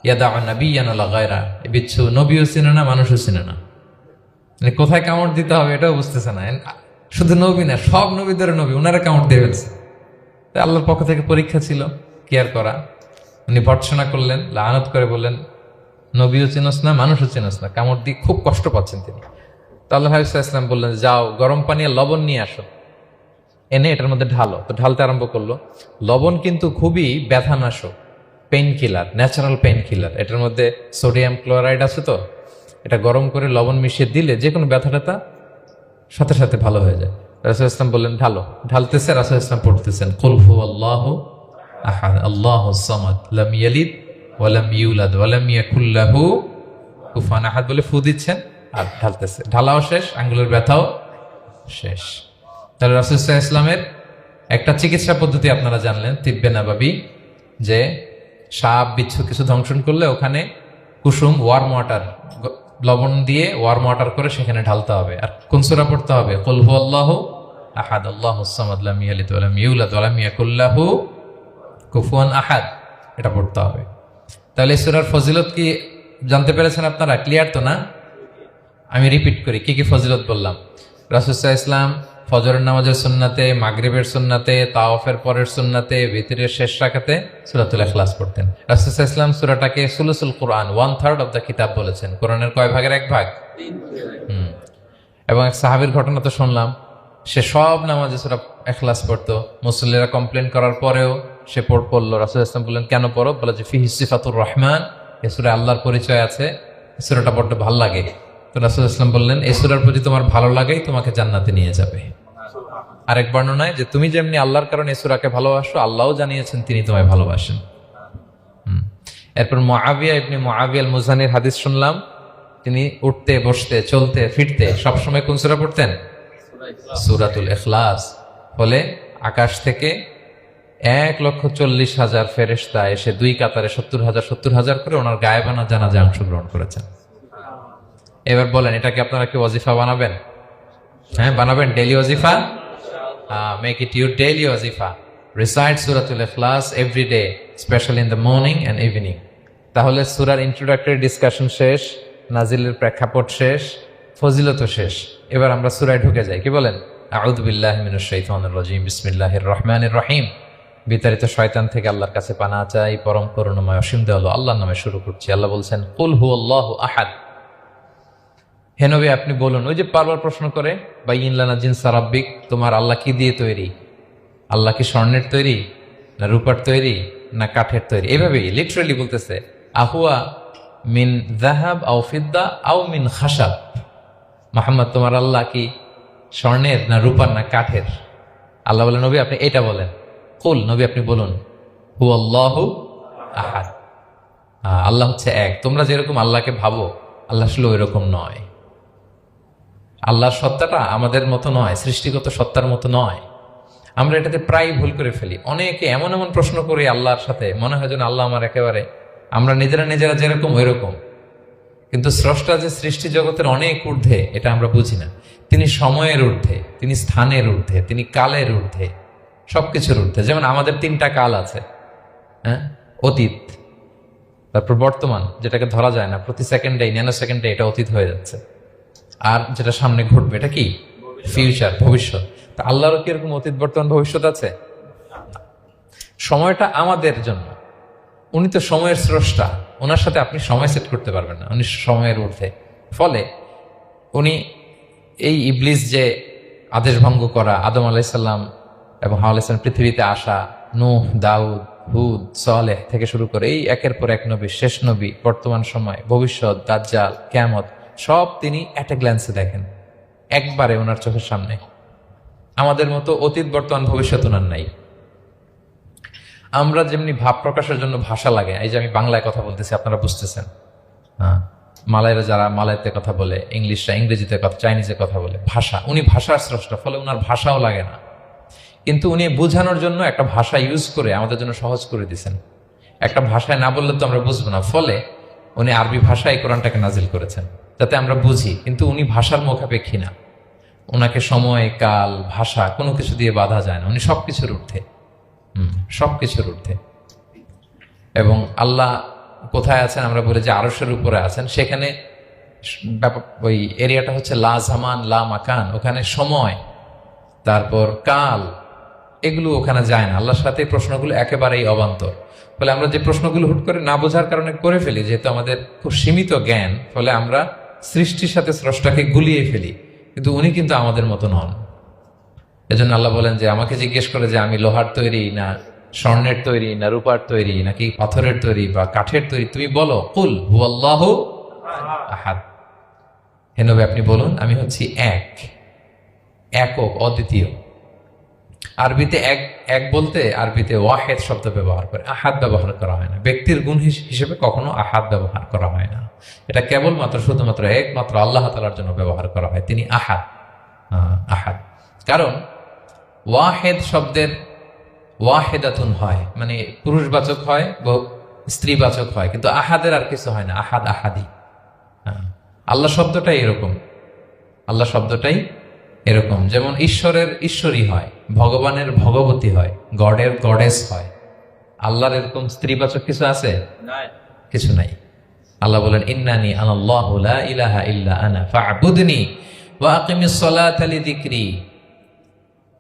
ইয়াদাউ নাবিয়ান ওয়ালা গায়রা। এই বিচ্ছু নবীও চিনে না, মানুষও চিনে না, মানে কোথায় কামড় দিতে হবে এটাও বুঝতেছে না। শুধু নবী না, সব নবীদের নবী, ওনারা কামড় দিয়ে ফেলছে। আল্লাহর পক্ষ থেকে পরীক্ষা ছিল, কেয়ার করা। উনি ভর্ৎসনা করলেন, লানত করে বললেন, নবীও চিনস না, মানুষও চিনস না, কামড় দিয়ে খুব কষ্ট পাচ্ছেন তিনি। তো আল্লাহ হাবিব সাল্লাল্লাহু আলাইহি ওয়াসাল্লাম বললেন, যাও গরম পানি আর লবণ নিয়ে আসো, এনে এটার মধ্যে ঢালো। তো ঢালতে আরম্ভ করলো। লবণ কিন্তু খুবই ব্যথানাশক, pain killer, natural pain killer. এটার মধ্যে সোডিয়াম ক্লোরাইড আছে, তো এটা গরম করে লবণ মিশিয়ে দিলে যে কোনো ব্যথাটা সাথে সাথে ভালো হয়ে যায়। রাসূল ইসলাম বললেন ঢালো। ঢালতেছে, রাসূল ইসলাম পড়তেছেন কুল হুয়াল্লাহু আহাদ আল্লাহুস সামাদ লাম ইয়ালিদ ওয়া লাম ইউলাদ ওয়া লাম ইয়াকুল লাহু কুফুয়ান আহাদ বলে ফু দিচ্ছেন আর ঢালতেছে। ঢালাও শেষ, আঙ্গুলের ব্যথাও শেষ। তাহলে রাসূল সাল্লাল্লাহু আলাইহি ওয়াসাল্লামের একটা চিকিৎসা পদ্ধতি আপনারা জানলেন, তিব্বে নাবাবী, যে সাপ বিচ্ছু কিছু ধ্বংসন করলে ওখানে কুসুম, ওয়ার্ম ওয়াটার, লবণ দিয়ে ওয়ার্ম ওয়াটার করে সেখানে ঢালতে হবে। আর কোন সূরা পড়তে হবে? কুল হুয়াল্লাহু আহাদ আল্লাহুস সামাদ লাম ইয়ালিদ ওয়া লাম ইউলাদ ওয়া লাম ইয়াকুল লাহু কুফুয়ান আহাদ, এটা পড়তে হবে। তাহলে এই সূরার ফজিলত কি জানতে পেরেছেন আপনারা? ক্লিয়ার তো না? আমি রিপিট করি কি কি ফজিলত বললাম। রাসূল সাল্লাল্লাহু আলাইহি ওয়াসাল্লাম ফজরের নামাজের সুন্নাতে, মাগরিবের সুন্নাতে, তাওয়াফের পরের সুন্নাতে, ভিতরের শেষ রাকাতে সূরাতুল ইখলাস পড়তেন। রাসূল সাল্লাল্লাহু আলাইহি ওয়াসাল্লাম সূরাটাকে সুলুসুল কোরআন, 1/3 অফ দ্য কিতাব বলেছেন। কোরআনের কয় ভাগের এক ভাগ? এবং এক সাহাবীর ঘটনা তো শুনলাম, সে সব নামাজে সূরা ইখলাস পড়তো। মুসল্লিরা কমপ্লেন করার পরেও সে পড়লো। রাসূল সাল্লাল্লাহু আলাইহি ওয়াসাল্লাম বললেন কেন পড়ো? বলে যে ফিহি সিফাতুর রহমান, এই সূরায় আল্লাহর পরিচয় আছে, এই সূরাটা বড্ড ভালো লাগে। তো রাসূল সাল্লাল্লাহু আলাইহি ওয়াসাল্লাম বললেন এই সূরার প্রতি তোমার ভালো লাগাই তোমাকে জান্নাতে নিয়ে যাবে। আরেক বর্ণনায় যে তুমি যেমনি আল্লাহর কারণে এই সূরাকে ভালোবাসো, আল্লাহও জানিয়েছেন তিনি তোমায় ভালোবাসেন। এরপর মুআবিয়া ইবনে মুআবিয়া আল মুজানির হাদিস শুনলাম, তিনি উঠতে বসতে চলতে ফিরতে সবসময় কোন সূরা পড়তেন? সূরাতুল ইখলাস। ফলে আকাশ থেকে 1,40,000 ফেরেশতা এসে দুই কাতারে 70,000 করে ওনার গায়েবানা জানাজায় অংশগ্রহণ করেছেন। এবার বলেন এটা কি আপনারা কি ওয়াজিফা বানাবেন? হ্যাঁ, বানাবেন ডেইলি ওয়াজিফা। মেক ইট ইউর ডেইলি ওয়াজিফা। রিসাইট সূরাতুল ইখলাস every day, specially in the morning and evening. তাহলে সূরার ইন্ট্রোডাক্টরি ডিসকাশন শেষ, নাজিলের প্রেক্ষাপট শেষ, ফজিলত শেষ। এবার আমরা সূরায় ঢুকে যাই। কি বলেন? আউযু বিল্লাহি মিনাশ শাইতানির রাজিম, বিসমিল্লাহির রহমানির রহিম। বিতাড়িত শয়তান থেকে আল্লাহর কাছে পানাহ চাই, পরম করুণাময় অসীম দয়ালু আল্লাহর নামে শুরু করছি। আল্লাহ বলছেন কুল হুয়াল্লাহু আহাদ। হে নবী আপনি বলুন, ওই যে বারবার প্রশ্ন করে বাইয়িন লানা জিনসা রাব্বিক, তোমার আল্লাহ কি দিয়ে তৈরি? আল্লাহ কি স্বর্ণের তৈরি, না রূপার তৈরি, না কাঠের তৈরি? এভাবেই লিটারালি বলতেছে আহুয়া মিন যাহাব আও ফিদ্দা আও মিন খাশাব। মুহাম্মদ তোমার আল্লাহ কি স্বর্ণের, না রূপার, না কাঠের? আল্লাহ বলেন নবী আপনি এটা বলেন। কুল, নবী আপনি বলুন হুয়াল্লাহু আহাদ, আল্লাহ হচ্ছে এক। তোমরা যেরকম আল্লাহকে ভাবো আল্লাহ আসলে ওই রকম নয়। আল্লাহর সত্তাটা আমাদের মতো নয়, সৃষ্টিগত সত্তার মতো নয়। আমরা এটাতে প্রায় ভুল করে ফেলি। অনেকে এমন এমন প্রশ্ন করি আল্লাহর সাথে, মনে হয় যেন আল্লাহ আমার একেবারে, আমরা নিজেরা যেরকম ওই রকম। কিন্তু স্রষ্টা যে সৃষ্টি জগতের অনেক ঊর্ধ্বে, এটা আমরা বুঝি না। তিনি সময়ের ঊর্ধ্বে, তিনি স্থানের ঊর্ধ্বে, তিনি কালের ঊর্ধ্বে, সবকিছুর ঊর্ধ্বে। যেমন আমাদের 3টা কাল আছে, হ্যাঁ, অতীত, তারপর বর্তমান যেটাকে ধরা যায় না, প্রতি সেকেন্ডে ন্যানো সেকেন্ডে এটা অতীত হয়ে যাচ্ছে, আর যেটা সামনে ঘটবে এটা কি? ফিউচার, ভবিষ্যৎ। তা আল্লাহরও কি এরকম অতীত বর্তমান ভবিষ্যৎ আছে? সময়টা আমাদের জন্য, উনি তো সময়ের স্রষ্টা, ওনার সাথে আপনি সময় সেট করতে পারবেন না, উনি সময়ের ঊর্ধ্বে। ফলে উনি এই ইবলিস যে আদেশ ভঙ্গ করা, আদম আলাইসাল্লাম এবং হাওয়া আলাইসাল্লাম পৃথিবীতে আসা, নূহ, দাউদ, হুদ, সালেহ থেকে শুরু করে এই একের পর এক নবী, শেষ নবী, বর্তমান সময়, ভবিষ্যৎ, দাজ্জাল, কিয়ামত, সব তিনি এট এ গ্ল্যান্সে দেখেন, একবারে ওনার চোখের সামনে। আমাদের মতো অতীত বর্তমান ভবিষ্যৎ ওনার নাই। আমরা যেমনি ভাব প্রকাশের জন্য ভাষা লাগে, এই যে আমি বাংলায় কথা বলতেছি আপনারা বুঝতেছেন, হ্যাঁ, মালাইরা যারা মালাইতে কথা বলে, ইংলিশরা ইংরেজিতে কথা, চাইনিজে কথা বলে, ভাষা, উনি ভাষার স্রষ্টা, ফলে ওনার ভাষাও লাগে না। কিন্তু উনি বোঝানোর জন্য একটা ভাষা ইউজ করে আমাদের জন্য সহজ করে দিয়েছেন। একটা ভাষায় না বললে তো আমরা বুঝবো না, ফলে উনি আরবি ভাষায় কোরআনটাকে নাজিল করেছেন যাতে আমরা বুঝি। কিন্তু উনি ভাষার মুখাপেক্ষী না, ওনাকে সময়, কাল, ভাষা কোনো কিছু দিয়ে বাধা যায় না, উনি সবকিছুর ঊর্ধ্বে, সবকিছুর ঊর্ধ্বে। এবং আল্লাহ কোথায় আছেন? আমরা বলি যে আরশের উপরে আছেন। সেখানে ওই এরিয়াটা হচ্ছে লা জামান লা মাকান, ওখানে সময়, তারপর কাল, এগুলো ওখানে যায় না। আল্লাহর সাথে প্রশ্নগুলো একেবারেই অবান্তর। ফলে আমরা যে প্রশ্নগুলো হুট করে না বোঝার কারণে করে ফেলি, যেহেতু আমাদের খুব সীমিত জ্ঞান, ফলে আমরা সৃষ্টির সাথে স্রষ্টাকে গুলিয়ে ফেলি। কিন্তু উনি কিন্তু আমাদের মতো নন। এজন্য আল্লাহ বলেন যে আমাকে জিজ্ঞেস করে যে আমি লোহার তৈরি, না স্বর্ণের তৈরি, না রূপার তৈরি, নাকি পাথরের তৈরি বা কাঠের তৈরি, তুমি বলো কুল হুয়াল্লাহু আহাদ। হে নবী আপনি বলুন আমি হচ্ছি এক, একক, অদ্বিতীয়। আরবিতে এক বলতে আরবিতে ওয়াহেদ শব্দ ব্যবহার করে, আহাদ ব্যবহার করা হয় না। ব্যক্তির গুণ হিসেবে কখনো আহাদ ব্যবহার করা হয় না। এটা কেবলমাত্র শুধুমাত্র একমাত্র আল্লাহ তাআলার জন্য ব্যবহার করা হয়, তিনি আহাদ। আহাদ কারণ ওয়াহেদ শব্দের ওয়াহেদাতুন হয়, মানে পুরুষবাচক হয়, স্ত্রীবাচক হয়, কিন্তু আহাদের আর কিছু হয় না, আহাদ আহাদি। আল্লাহ শব্দটাই এরকম, আল্লাহ শব্দটাই এরকম। যেমন ঈশ্বরের ঈশ্বরী হয়, ভগবানের ভগবতী হয়, গডের গডেস হয়। আল্লাহর এরকম স্ত্রীবাচক কিছু আছে? কিছু নাই। আল্লাহ বলেন ইন্নানি আনাল্লাহু লা ইলাহা ইল্লা আনা ফা'বুদনি ওয়া আকিমিস সালাতা লিযিকরি।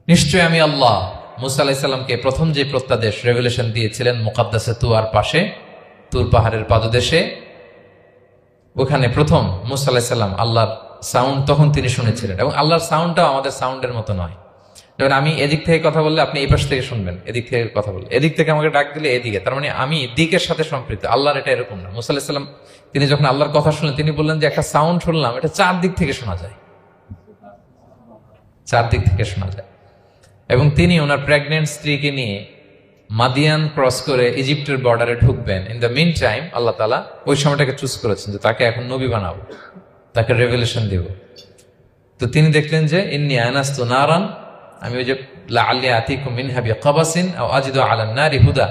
নিশ্চয় আমি আল্লাহ। মুসা আলাইহিস সালামকে প্রথম যে প্রত্যাদেশ রেভেলেশন দিয়েছিলেন মুকাদ্দাসে তুয়ার পাশে, তুর পাহাড়ের পাদদেশে, ওখানে প্রথম মুসা আলাইহিস সালাম আল্লাহর সাউন্ড তখন তিনি শুনেছিলেন। এবং আল্লাহর সাউন্ডটাও আমাদের সাউন্ডের মতো নয়। যেমন আমি এদিক থেকে কথা বললে আপনি এই পাশ থেকে শুনবেন, এদিক থেকে কথা বললে এদিক থেকে আমাকে ডাক দিলে এদিকে, তার মানে আমি দিকের সাথে সম্পৃক্ত। আল্লাহর এটা এরকম না। মুসা আলাইহিস সালাম তিনি যখন আল্লাহর কথা শুনলেন তিনি বললেন যে একটা সাউন্ড শুনলাম, এটা চারদিক থেকে শোনা যায়, চারদিক থেকে শোনা যায়। এবং তিনি ওনার প্রেগনেন্ট স্ত্রীকে নিয়ে মাদিয়ান ক্রস করে ইজিপ্টের বর্ডারে ঢুকবেন। ইন দ্য মিন টাইম আল্লাহ তাআলা ওই সময়টাকে চুজ করেছেন যে তাকে এখন নবী বানাবো, তাকে রেভেলেশন দিব। তো তিনি দেখলেন যে ইন্নী আনাস্তু নারান, আমি ওই যে লাআল্লি আতিকুম মিনহা বিকাবাসিন আও আজিদু আলান নারি হুদা,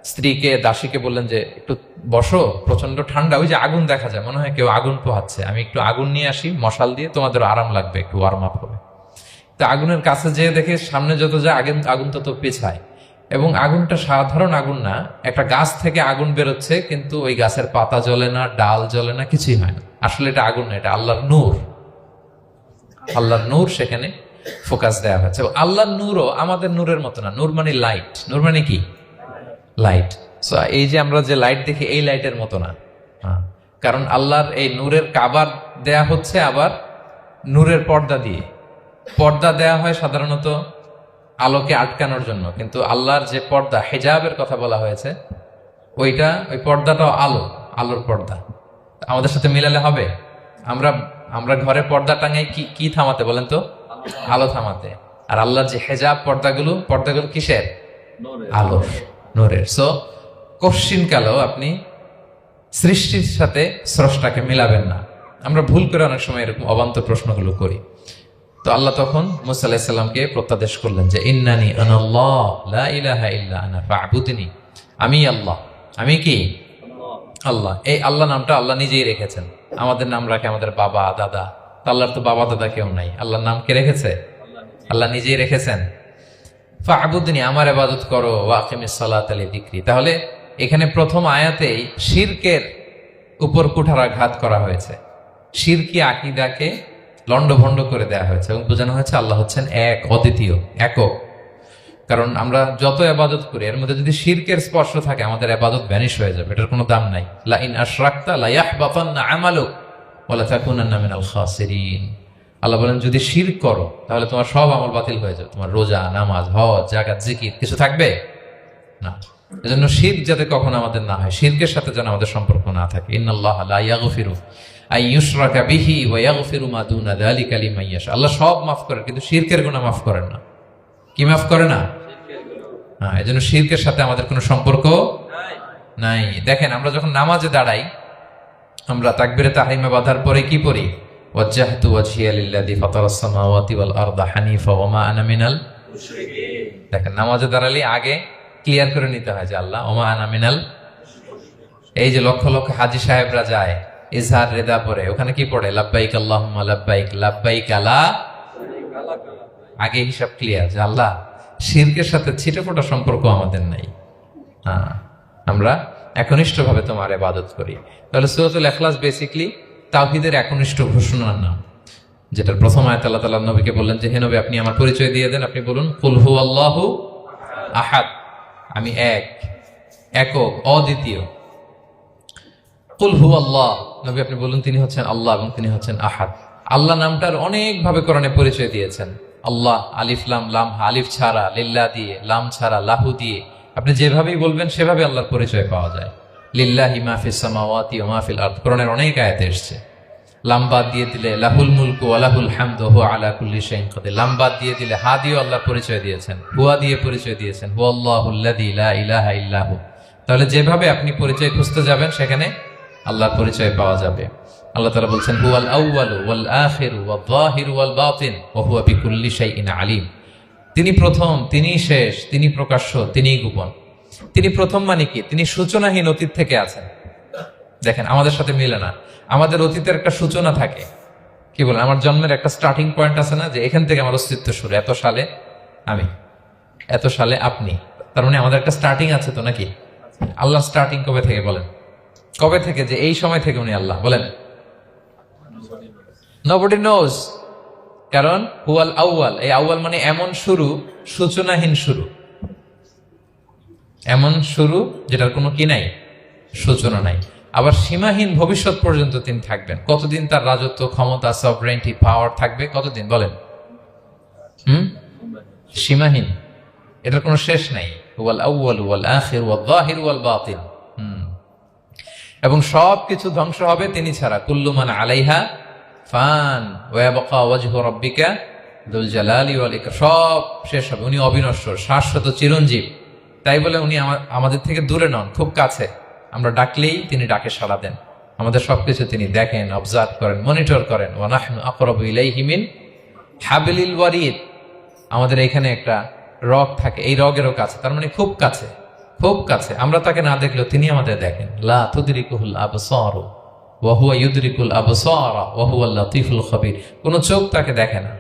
স্ত্রীকে দাসীকে বললেন যে একটু বসো, প্রচন্ড ঠান্ডা, ওই যে আগুন দেখা যায়, মনে হয় কেউ আগুন পোহাচ্ছে, আমি একটু আগুন নিয়ে আসি মশাল দিয়ে, তোমাদের আরাম লাগবে, একটু ওয়ার্ম আপ হবে। তো আগুনের কাছে যেয়ে দেখে সামনে যত যায় আগুন তত পেছায়। এবং আগুনটা সাধারণ আগুন না, একটা গাছ থেকে আগুন বেরোচ্ছে, কিন্তু ওই গাছের পাতা জ্বলে না, ডাল জ্বলে না, কিছুই হয় না। আসলে এটা আগুন না, এটা আল্লাহর নূর। আল্লাহর নূর সেখানে ফোকাস দেওয়া হয়েছে। এবং আল্লাহর নূরও আমাদের নূরের মতো না। নূর মানে লাইট। নূর মানে কি? লাইট। সো এই যে আমরা যে লাইট দেখি এই লাইটের মতো না। কারণ আল্লাহর এই নূরের কাবার দেয়া হচ্ছে আবার নূরের পর্দা দিয়ে। পর্দা দেয়া হয় সাধারণত আলোকে আটকানোর জন্য, কিন্তু আল্লাহর যে পর্দা, হিজাবের কথা বলা হয়েছে, ওই পর্দাটাও আলোর পর্দা। আমাদের সাথে মিলালে হবে? আমরা ঘরে পর্দা টাঙাই কি থামাতে বলেন তো? আলো থামাতে। আর আল্লাহর যে হেজাব পর্দাগুলো কিসের? আলোর, নূরের। সো কশ্চিন কালেও আপনি সৃষ্টির সাথে স্রষ্টাকে মিলাবেন না। আমরা ভুল করে অনেক সময় এরকম অবান্তর প্রশ্নগুলো করি। তো আল্লাহ তখন মুসা আলাইহিস সালামকে প্রত্যাদেশ করলেন যে ইন্নানি আনাল্লাহ লা ইলাহা ইল্লা আনা ফা'বুদনি, আমি আল্লাহ। আমি কি? আল্লাহ। এই আল্লাহ নামটা আল্লাহ নিজেই রেখেছেন। আমাদের নাম রাখে আমাদের বাবা দাদা, আল্লাহর তো বাবা দাদা কেউ নাই। আল্লাহর নাম কে রেখেছে? আল্লাহ নিজেই রেখেছেন। ফা'বুদনি, আমার ইবাদত করো, ওয়া আকিমিস সালাতা লিযিকরি। তাহলে এখানে প্রথম আয়াতেই শিরকের উপর কুঠারাঘাত করা হয়েছে, শিরকি আকীদাকে লন্ডভন্ড করে দেয়া হয়েছে এবং বোঝানো হয়েছে আল্লাহ হচ্ছেন এক, অদ্বিতীয়, একক। কারণ আমরা যত ইবাদত করি এর মধ্যে যদি শিরকের স্পর্শ থাকে আমাদের ইবাদত ভ্যানিশ হয়ে যাবে, এটার কোনো দাম নাই। লা ইন আশরাকতা লা ইয়াহবাতান্না আমালুক ওয়া লা তাকুনান্না মিনাল খাসিরিন। আল্লাহ বলেন যদি শিরক করো তাহলে তোমার সব আমল বাতিল হয়ে যাবে, তোমার রোজা, নামাজ, হজ, যাকাত, জিকির কিছু থাকবে না। এজন্য শিরক যাতে কখনো আমাদের না হয়, শিরকের সাথে যেন আমাদের সম্পর্ক না থাকে। ইন্নাল্লাহা লা ইয়াগফিরু আন ইউশরাকা বিহি ওয়া ইয়াগফিরু মা দুনা যালিকা লিমান ইয়াশা। আল্লাহ সব মাফ করেন কিন্তু শিরকের গুনাহ মাফ করেন না। কি মাফ করে না? হ্যাঁ, এজন্য শিরকের সাথে আমাদের কোনো সম্পর্ক নাই। দেখেন আমরা যখন নামাজে দাঁড়াই, আমরা তাকবীরে তাহরিমা বাঁধার পরে কি পড়ি? ওয়াজ্জাহতু ওয়াজহিয়া লিল্লাযী ফাতারাস সামাওয়াতি ওয়াল আরদা হানিফা ওয়া মা আনা মিনাল মুশরিকিন। দেখেন নামাজে দাঁড়ালে আগে ক্লিয়ার করে নিতে হয় যে আল্লাহ ওয়া মা আনা মিনাল। এই যে লক্ষ লক্ষ হাজী সাহেবরা যায় ইজহার রিদা পড়ে, ওখানে কি পড়ে? লাব্বাইক আল্লাহুম্মা লাব্বাইক লাব্বাইক লা, আগে হিসাব ক্লিয়ার যে আল্লাহ শিরকের সাথে ছিটেফোঁটা সম্পর্ক আমাদের নাই। হ্যাঁ, আমরা একনিষ্ঠভাবে তোমার ইবাদত করি। তাহলে সূরাতুল ইখলাস বেসিক্যালি তাওহীদের একনিষ্ঠ ঘোষণার নাম, যেটার প্রথম আয়াত আল্লাহ তাআলা নবীকে বললেন যে হে নবী আপনি আমার পরিচয় দিয়ে দেন, আপনি বলুন কুল হুয়াল্লাহু আহাদ, আমি এক, একক, অদ্বিতীয়। কুল হুয়াল্লাহ, নবী আপনি বলুন তিনি হচ্ছেন আল্লাহ এবং তিনি হচ্ছেন আহাদ। আল্লাহ নামটার অনেকভাবে কোরআনে পরিচয় দিয়েছেন। আল্লাহ আলিফ লাম, লাম আলিফ ছাড়া, লিল্লাহ দিয়ে, লাম ছাড়া, লাহু দিয়ে, আপনি যেভাবেই বলবেন সেভাবে আল্লাহর পরিচয় পাওয়া যায়। লিল্লাহি মা ফিস সামাওয়াতি ওয়া মা ফিল আরদ, কোরআনের অনেক আয়াতে এসেছে। লাম বাদ দিয়ে দিলে লাহুল মুলকু ওয়া লাহুল হামদু ওয়া হুয়া আলা কুল্লি শাইইন কাদির। লাম বাদ দিয়ে দিলে হা দিয়ে আল্লাহর পরিচয় দিয়েছেন, হুয়া দিয়ে পরিচয় দিয়েছেন, হুয়াল্লাহুল্লাযী লা ইলাহা ইল্লা হু। তাহলে যেভাবে আপনি পরিচয় খুঁজতে যাবেন সেখানে আল্লাহর পরিচয় পাওয়া যাবে। আল্লাহ তাআলা বলছেন হুয়াল আউয়ালু ওয়াল আখিরু ওয়াল যাহিরু ওয়াল বাতিন ওয়া হুয়া বিকুল্লি শাইইন আলিম। তিনি প্রথম, তিনি শেষ, তিনি প্রকাশ্য, তিনি গোপন। তিনি প্রথম মানে কি? তিনি সূচনাহীন অতীত থেকে আছেন। দেখেন আমাদের সাথে মিলে না। আমাদের অতীতের একটা সূচনা থাকে, কি বলেন, আমার জন্মের একটা স্টার্টিং পয়েন্ট আছে না, যে এখান থেকে আমার অস্তিত্ব শুরু, এত সালে আমি, এত সালে আপনি। তার মানে আমাদের একটা স্টার্টিং আছে তো নাকি? আল্লাহ স্টার্টিং কবে থেকে বলেন? কবে থেকে? যে এই সময় থেকে উনি আল্লাহ। বলেন nobody knows, কারণ হুয়াল আউয়াল। এই আউয়াল মানে এমন শুরু, সূচনাহীন শুরু, এমন শুরু যেটার কোনো কি নাই, সূচনা নাই। আবার সীমাহীন ভবিষ্যৎ পর্যন্ত তিনি থাকবেন। কতদিন তার রাজত্ব, ক্ষমতা, সভরেন্টি, পাওয়ার থাকবে? কতদিন বলেন? সীমাহীন, এটার কোনো শেষ নাই। হুয়াল আউয়াল ওয়াল আখির ওয়াল যাহির ওয়াল বাতিন। এবং সব কিছু ধ্বংস হবে তিনি ছাড়া। কুল্লু মান আলাইহা ফান ওয়া ইয়াবকা ওয়াজহু রাব্বিকা যুল জালালি ওয়াল ইকরাম। সব শেষ হবে, উনি অবিনশ্বর, শাশ্বত, চিরঞ্জীব। তাই বলে উনি আমাদের থেকে দূরে নন, খুব কাছে। আমরা ডাকলেই তিনি ডাকে সাড়া দেন। আমাদের সবকিছু তিনি দেখেন, অবজার্ভ করেন, মনিটর করেন। ওয়া নাহনু আকরাবু ইলাইহি মিন হাবলিল ওয়ারিদ। আমাদের এখানে একটা রগ থাকে, এই রগেরও কাছে, তার মানে খুব কাছে, খুব কাছে। আমরা তাকে না দেখলেও তিনি আমাদের দেখেন। লা তুদরিকুহুল আবসারু ওয়া হুয়া ইউদরিকুল আবসারা ওয়া হুয়াল লাতীফুল খবীর। কোনো চোখ তাকে দেখে না,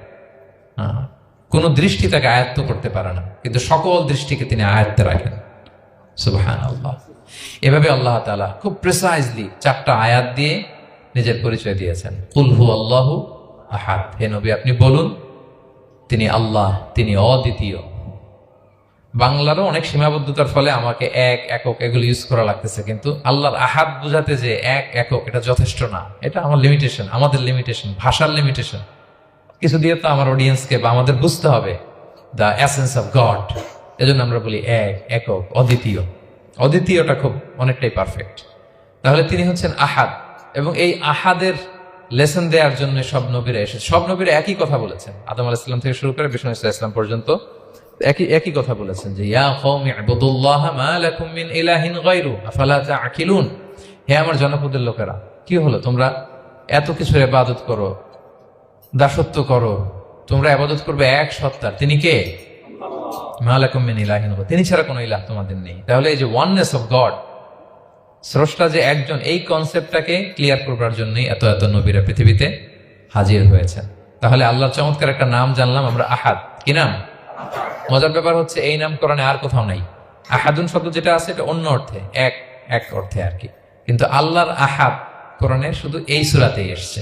কোনো দৃষ্টি তাকে আয়ত্ত করতে পারে না, কিন্তু সকল দৃষ্টিকে তিনি আয়ত্তে রাখেন। সুবহানাল্লাহ। এভাবে আল্লাহ তাআলা খুব প্রিসাইজলি 4টা আয়াত দিয়ে নিজের পরিচয় দিয়েছেন। কুল হুয়াল্লাহু আহাদ। হে নবী, আপনি বলুন তিনি আল্লাহ, তিনি অদ্বিতীয়। বাংলারও অনেক সীমাবদ্ধতার ফলে আমাকে এক, একক এগুলো ইউজ করা লাগতেছে, কিন্তু আল্লাহর আহাদ বোঝাতে যে এক, একক, এটা যথেষ্ট না। এটা আমার লিমিটেশন, আমাদের লিমিটেশন, ভাষার লিমিটেশন। কিছু দিয়ে তো আমার অডিয়েন্সকে বা আমাদের বুঝতে হবে দ্য এসেন্স অফ গড। এজন্য আমরা বলি এক, একক, অদ্বিতীয়। অদ্বিতীয়টা খুব অনেকটাই পারফেক্ট। তাহলে তিনি হচ্ছেন আহাদ, এবং এই আহাদের লেসন দেওয়ার জন্য সব নবীরা এসে, সব নবীরা একই কথা বলেছেন। আদম আলাইহিস সালাম থেকে শুরু করে বিষ্ণু ইসা ইসলাম পর্যন্ত একই কথা বলেছেন যে ইয়া কওমি ইবুদুল্লাহ মা লাকুম মিন ইলাহিন গায়রু আফালা তাআকিলুন। হে আমার জনপদের লোকেরা, কি হলো তোমরা এত কিছুর ইবাদত করো, দাসত্ব করো, তোমরা ইবাদত করবে এক সত্তার, তিনি কে? মা লাকুম মিন ইলাহিন গায়রু, তিনি ছাড়া কোনো ইলাহ তোমাদের নেই। তাহলে এই যে ওয়াননেস অফ গড, স্রষ্টা যে একজন, এই কনসেপ্টটাকে ক্লিয়ার করবার জন্যই এত এত নবীরা পৃথিবীতে হাজির হয়েছেন। তাহলে আল্লাহর চমৎকার একটা নাম জানলাম আমরা, আহাদ। কি নাম? মজার ব্যাপার হচ্ছে এই নাম কোরআনে আর কোথাও নাই। আহাদুন শব্দ যেটা আছে এটা অন্য অর্থে, এক, এক অর্থে আর কি। কিন্তু আল্লাহর আহাদ কোরআনের শুধু এই সূরাতেই এসেছে।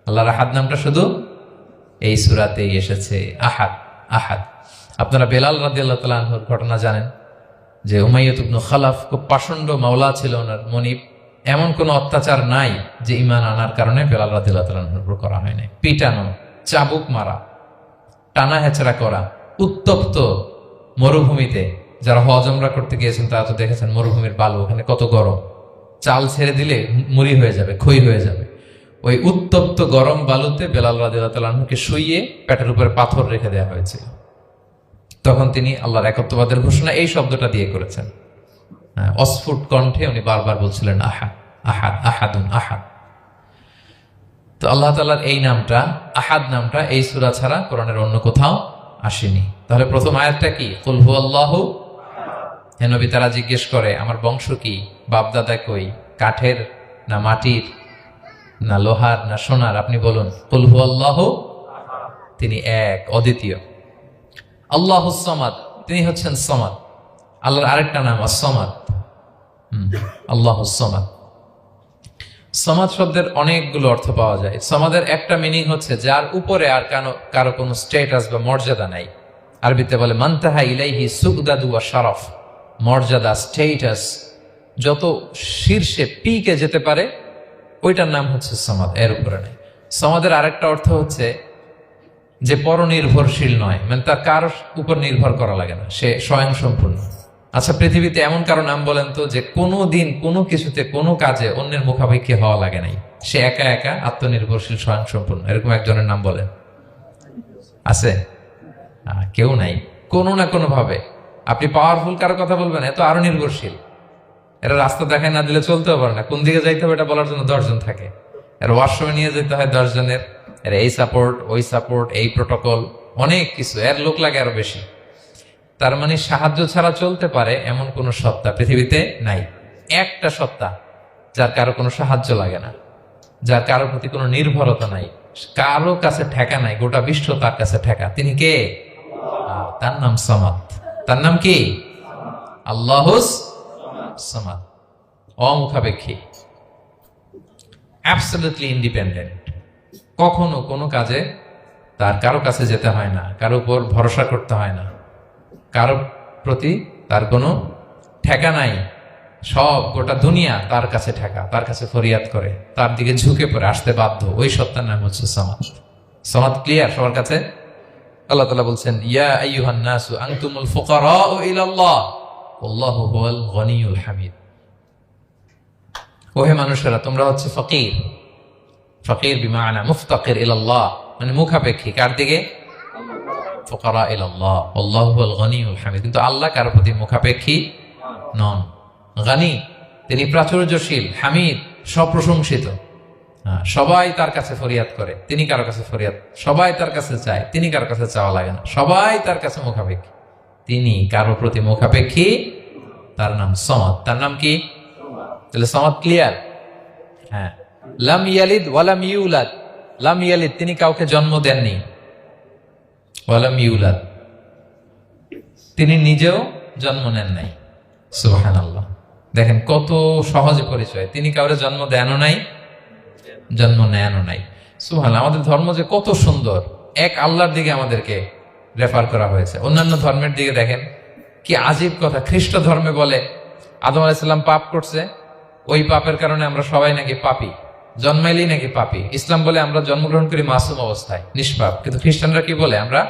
আল্লাহর আহাদ নামটা শুধু এই সূরাতেই এসেছে। আহাদ, আহাদ। আপনারা বেলাল রাদিয়াল্লাহু তাআলা আনহুর ঘটনা জানেন যে উমাইয়াত ইবনে খালাফ খুব পাষণ্ড মাওলা ছিল ওনার, মনিব। এমন কোন অত্যাচার নাই যে ঈমান আনার কারণে বেলাল রাদিয়াল্লাহু তাআলা আনহুর উপর করা হয় নাই। পিটানো, চাবুক মারা, টানা হেচড়া করা, উত্তপ্ত মরুভূমিতে। যারা হজ উমরা করতে গিয়েছেন তারা তো দেখেছেন মরুভূমির বালু, ওখানে কত গরম, চাল ছেড়ে দিলে মুড়ি হয়ে যাবে, খই হয়ে যাবে। ওই উত্তপ্ত গরম বালুতে বেলাল রাদিয়াল্লাহু তাআলা আনহুকে শুইয়ে পেটের উপরে পাথর রেখে দেওয়া হয়েছিল। তখন তিনি আল্লাহর একত্ববাদের ঘোষণা এই শব্দটা দিয়ে করেছেন। অস্ফুট কণ্ঠে উনি বারবার বলছিলেন আহাদ, আহাদ, আহাদুন, আহাদ। তো আল্লাহ তাআলার এই নামটা, আহাদ নামটা, এই সূরা ছাড়া কোরআনের অন্য কোথাও আসেনি। তাহলে প্রথম আয়াতটা কি? কুল হুয়াল্লাহু। হে নবী, তারা জিজ্ঞেস করে আমার বংশ কি, বাপদাদা কই, কাঠের না মাটির না লোহার না সোনার? আপনি বলুন কুল হুয়াল্লাহু, তিনি এক, অদ্বিতীয়। আল্লাহুস সামাদ, তিনি হচ্ছেন সামাদ। আল্লাহর আরেকটা নাম আস-সামাদ। আল্লাহুস সামাদ। সামাদ শব্দের অনেকগুলো অর্থ পাওয়া যায়। সামাদের একটা মিনিং হচ্ছে যার উপরে আর কারো কোনো স্ট্যাটাস বা মর্যাদা নাই। আরবিতে বলে মানতাহা ইলাইহি সুগদাদু ওয়া শারাফ। মর্যাদা, স্ট্যাটাস যত শীর্ষে, পিকে যেতে পারে, ওইটার নাম হচ্ছে সামাদ, এর উপরে নাই। সামাদের আরেকটা অর্থ হচ্ছে যে পরনির্ভরশীল নয়, মানে তার কারোর উপর নির্ভর করা লাগে না, সে স্বয়ং সম্পূর্ণ। আচ্ছা, পৃথিবীতে এমন কারো নাম বলেন তো যে কোনো দিন কোনো কিছুতে কোনো কাজে অন্যের মুখাপেক্ষী হওয়া লাগে নাই, সে একা একা আত্মনির্ভরশীল, স্বয়ং সম্পূর্ণ। এরকম একজনের নাম বলেন, আছে? কেউ নাই। কোনো না কোনো ভাবে আপনি পাওয়ারফুল কারো কথা বলবেন, এত আরো নির্ভরশীল। এরা রাস্তা দেখায় না দিলে চলতেও পারে না, কোন দিকে যাইতে হবে এটা বলার জন্য 10 জন থাকে। এর ওয়াশরুমে নিয়ে যেতে হয় 10 জনের, এর এই সাপোর্ট, ওই সাপোর্ট, এই প্রোটোকল, অনেক কিছু, এর লোক লাগে আরো বেশি। তার মানে সাহায্য ছাড়া চলতে পারে এমন কোন সত্তা পৃথিবীতে নাই। একটা সত্তা যার কারো কোনো সাহায্য লাগে না, যার কারো প্রতি কোনো নির্ভরতা নাই, কারো কাছে ঠেকা নাই, গোটা বিশ্ব তার কাছে ঠেকা। তিনি কে? তার নাম সামাদ। তার নাম কি? আল্লাহুস সামাদ, অমুখাপেক্ষী। অ্যাবসলিউটলি ইন্ডিপেন্ডেন্ট, কখনো কোনো কাজে তার কারো কাছে যেতে হয় না, কারো উপর ভরসা করতে হয় না, কারো প্রতি তার কোনো ঠেকা নাই। সব গোটা দুনিয়া তার কাছে ঠেকা, তার কাছে ফরিয়াদ করে, তার দিকে ঝুঁকে পড়ে আসতে বাধ্য। ওই সত্তার নাম হচ্ছে সামাদ। সামাদ ক্লিয়ার সবার কাছে? আল্লাহ তাআলা বলছেন, ইয়া আইয়ুহান নাসু আনতুমুল ফুকারাউ ইলাল্লাহ ওয়াল্লাহু হুয়াল গনিয়ুল হামিদ। ওহে মানুষেরা, তোমরা হচ্ছে ফকির। ফকির বিমানা মুফতাকির ইলাল্লাহ, মানে মুখাপেক্ষী কার দিকে? ফুকারা ইলাল্লাহ ওয়াল্লাহু হুয়াল গনিয়ুল হামিদ। কিন্তু আল্লাহ কারো প্রতি মুখাপেক্ষী নন। গানি, তিনি প্রাচুর্যশীল, হামিদ, সপ্রশংসিত। সবাই তার কাছে ফরিয়াদ করে, তিনি কারো কাছে ফরিয়াদ, সবাই তার কাছে চায়, তিনি কারো কাছে চাওয়া লাগে না, সবাই তার কাছে মুখাপেক্ষী, তিনি কারো প্রতি মুখাপেক্ষী। তার নাম সমাদ। তার নাম কি? তাহলে সমাদ ক্লিয়ার? হ্যাঁ। লাম ইয়ালিদ ওয়ালাম ইউলাদ। লাম ইয়ালিদ, তিনি কাউকে জন্ম দেননি। ওয়ালাম ইউলাদ, তিনি নিজেও জন্ম নেন নাই। সুবহানাল্লাহ। দেখেন কত সহজ পরিচয়, তিনি কাউরে জন্ম দেনও নাই, জন্ম নেনও নাই। সুবহানাল্লাহ। আমাদের ধর্ম যে কত সুন্দর, এক আল্লাহর দিকে আমাদেরকে রেফার করা হয়েছে। অন্যান্য ধর্মের দিকে দেখেন কি আজীব কথা। খ্রিস্ট ধর্মে বলে আদম আলাইহিস সালাম পাপ করছে, ওই পাপের কারণে আমরা সবাই নাকি পাপী, জন্মাইলেই নাকি পাপী। ইসলাম বলে আমরা জন্মগ্রহণ করি মাসুম অবস্থায়, নিষ্পাপ। কিন্তু খ্রিস্টানরা কি বলে? আমরা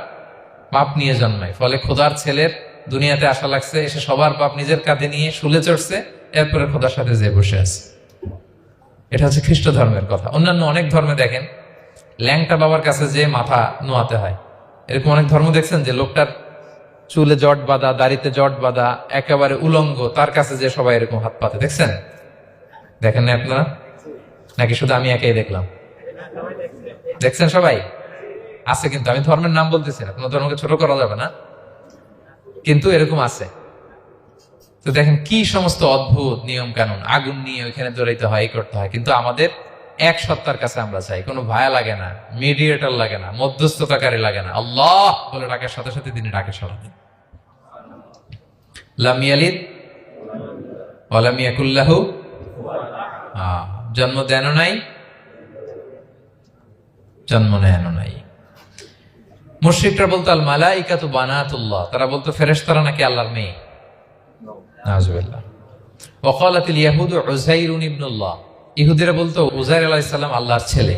পাপ নিয়ে জন্মাই, ফলে খোদার ছেলের দুনিয়াতে আসা লাগছে, এসে সবার পাপ নিজের কাঁধে নিয়ে শুলে চড়ছে, এরপরে খোদার সাথে যে বসে আছে। এটা হচ্ছে খ্রিস্ট ধর্মের কথা। অন্যান্য অনেক ধর্মে দেখেন ল্যাংটা বাবার কাছে যে মাথা নোয়াতে হয়। এরকম অনেক ধর্ম দেখছেন যে লোকটার চুলে জট বাঁধা, দাড়িতে জট বাঁধা, একেবারে উলঙ্গ, তার কাছে যে সবাই এরকম হাত পাতে। দেখছেন? দেখেন না আপনারা? নাকি শুধু আমি একাই দেখলাম? দেখছেন সবাই? আছে, কিন্তু আমি ধর্মের নাম বলতেছি না, কোনো ধর্মকে ছোট করা যাবে না, কিন্তু এরকম আছে। তো দেখেন কি সমস্ত অদ্ভুত নিয়ম কানুন। আগুন নিয়ে ওইখানে দৌড়াইতে হয়, এই করতে হয়, কিন্তু আমাদের এক সত্তার কাছে আমরা চাই। কোনো ভায়া লাগে না, মিডিয়েটর লাগে না, মধ্যস্থতাকারী লাগে না। আল্লাহ বলে ডাকের সাথে সাথে তিনি ডাকে সাড়া দেন। লাম ইয়ালিদ ওয়া লাম ইয়াকুল লাহু, জন্ম দেনও নাই, জন্ম নেনও নাই। মুশরিকরা বলতো আল মালাইকাতু বানাতুল্লাহ, তারা বলতো ফেরেশতারা নাকি আল্লাহর মেয়ে। নাউযুবিল্লাহ। ওয়া ক্বালাতিল ইয়াহুদু উযাইরুন ইবনুল্লাহ, ইহুদিরা বলতো উযাইর আলাইহিস সালাম আল্লাহর ছেলে।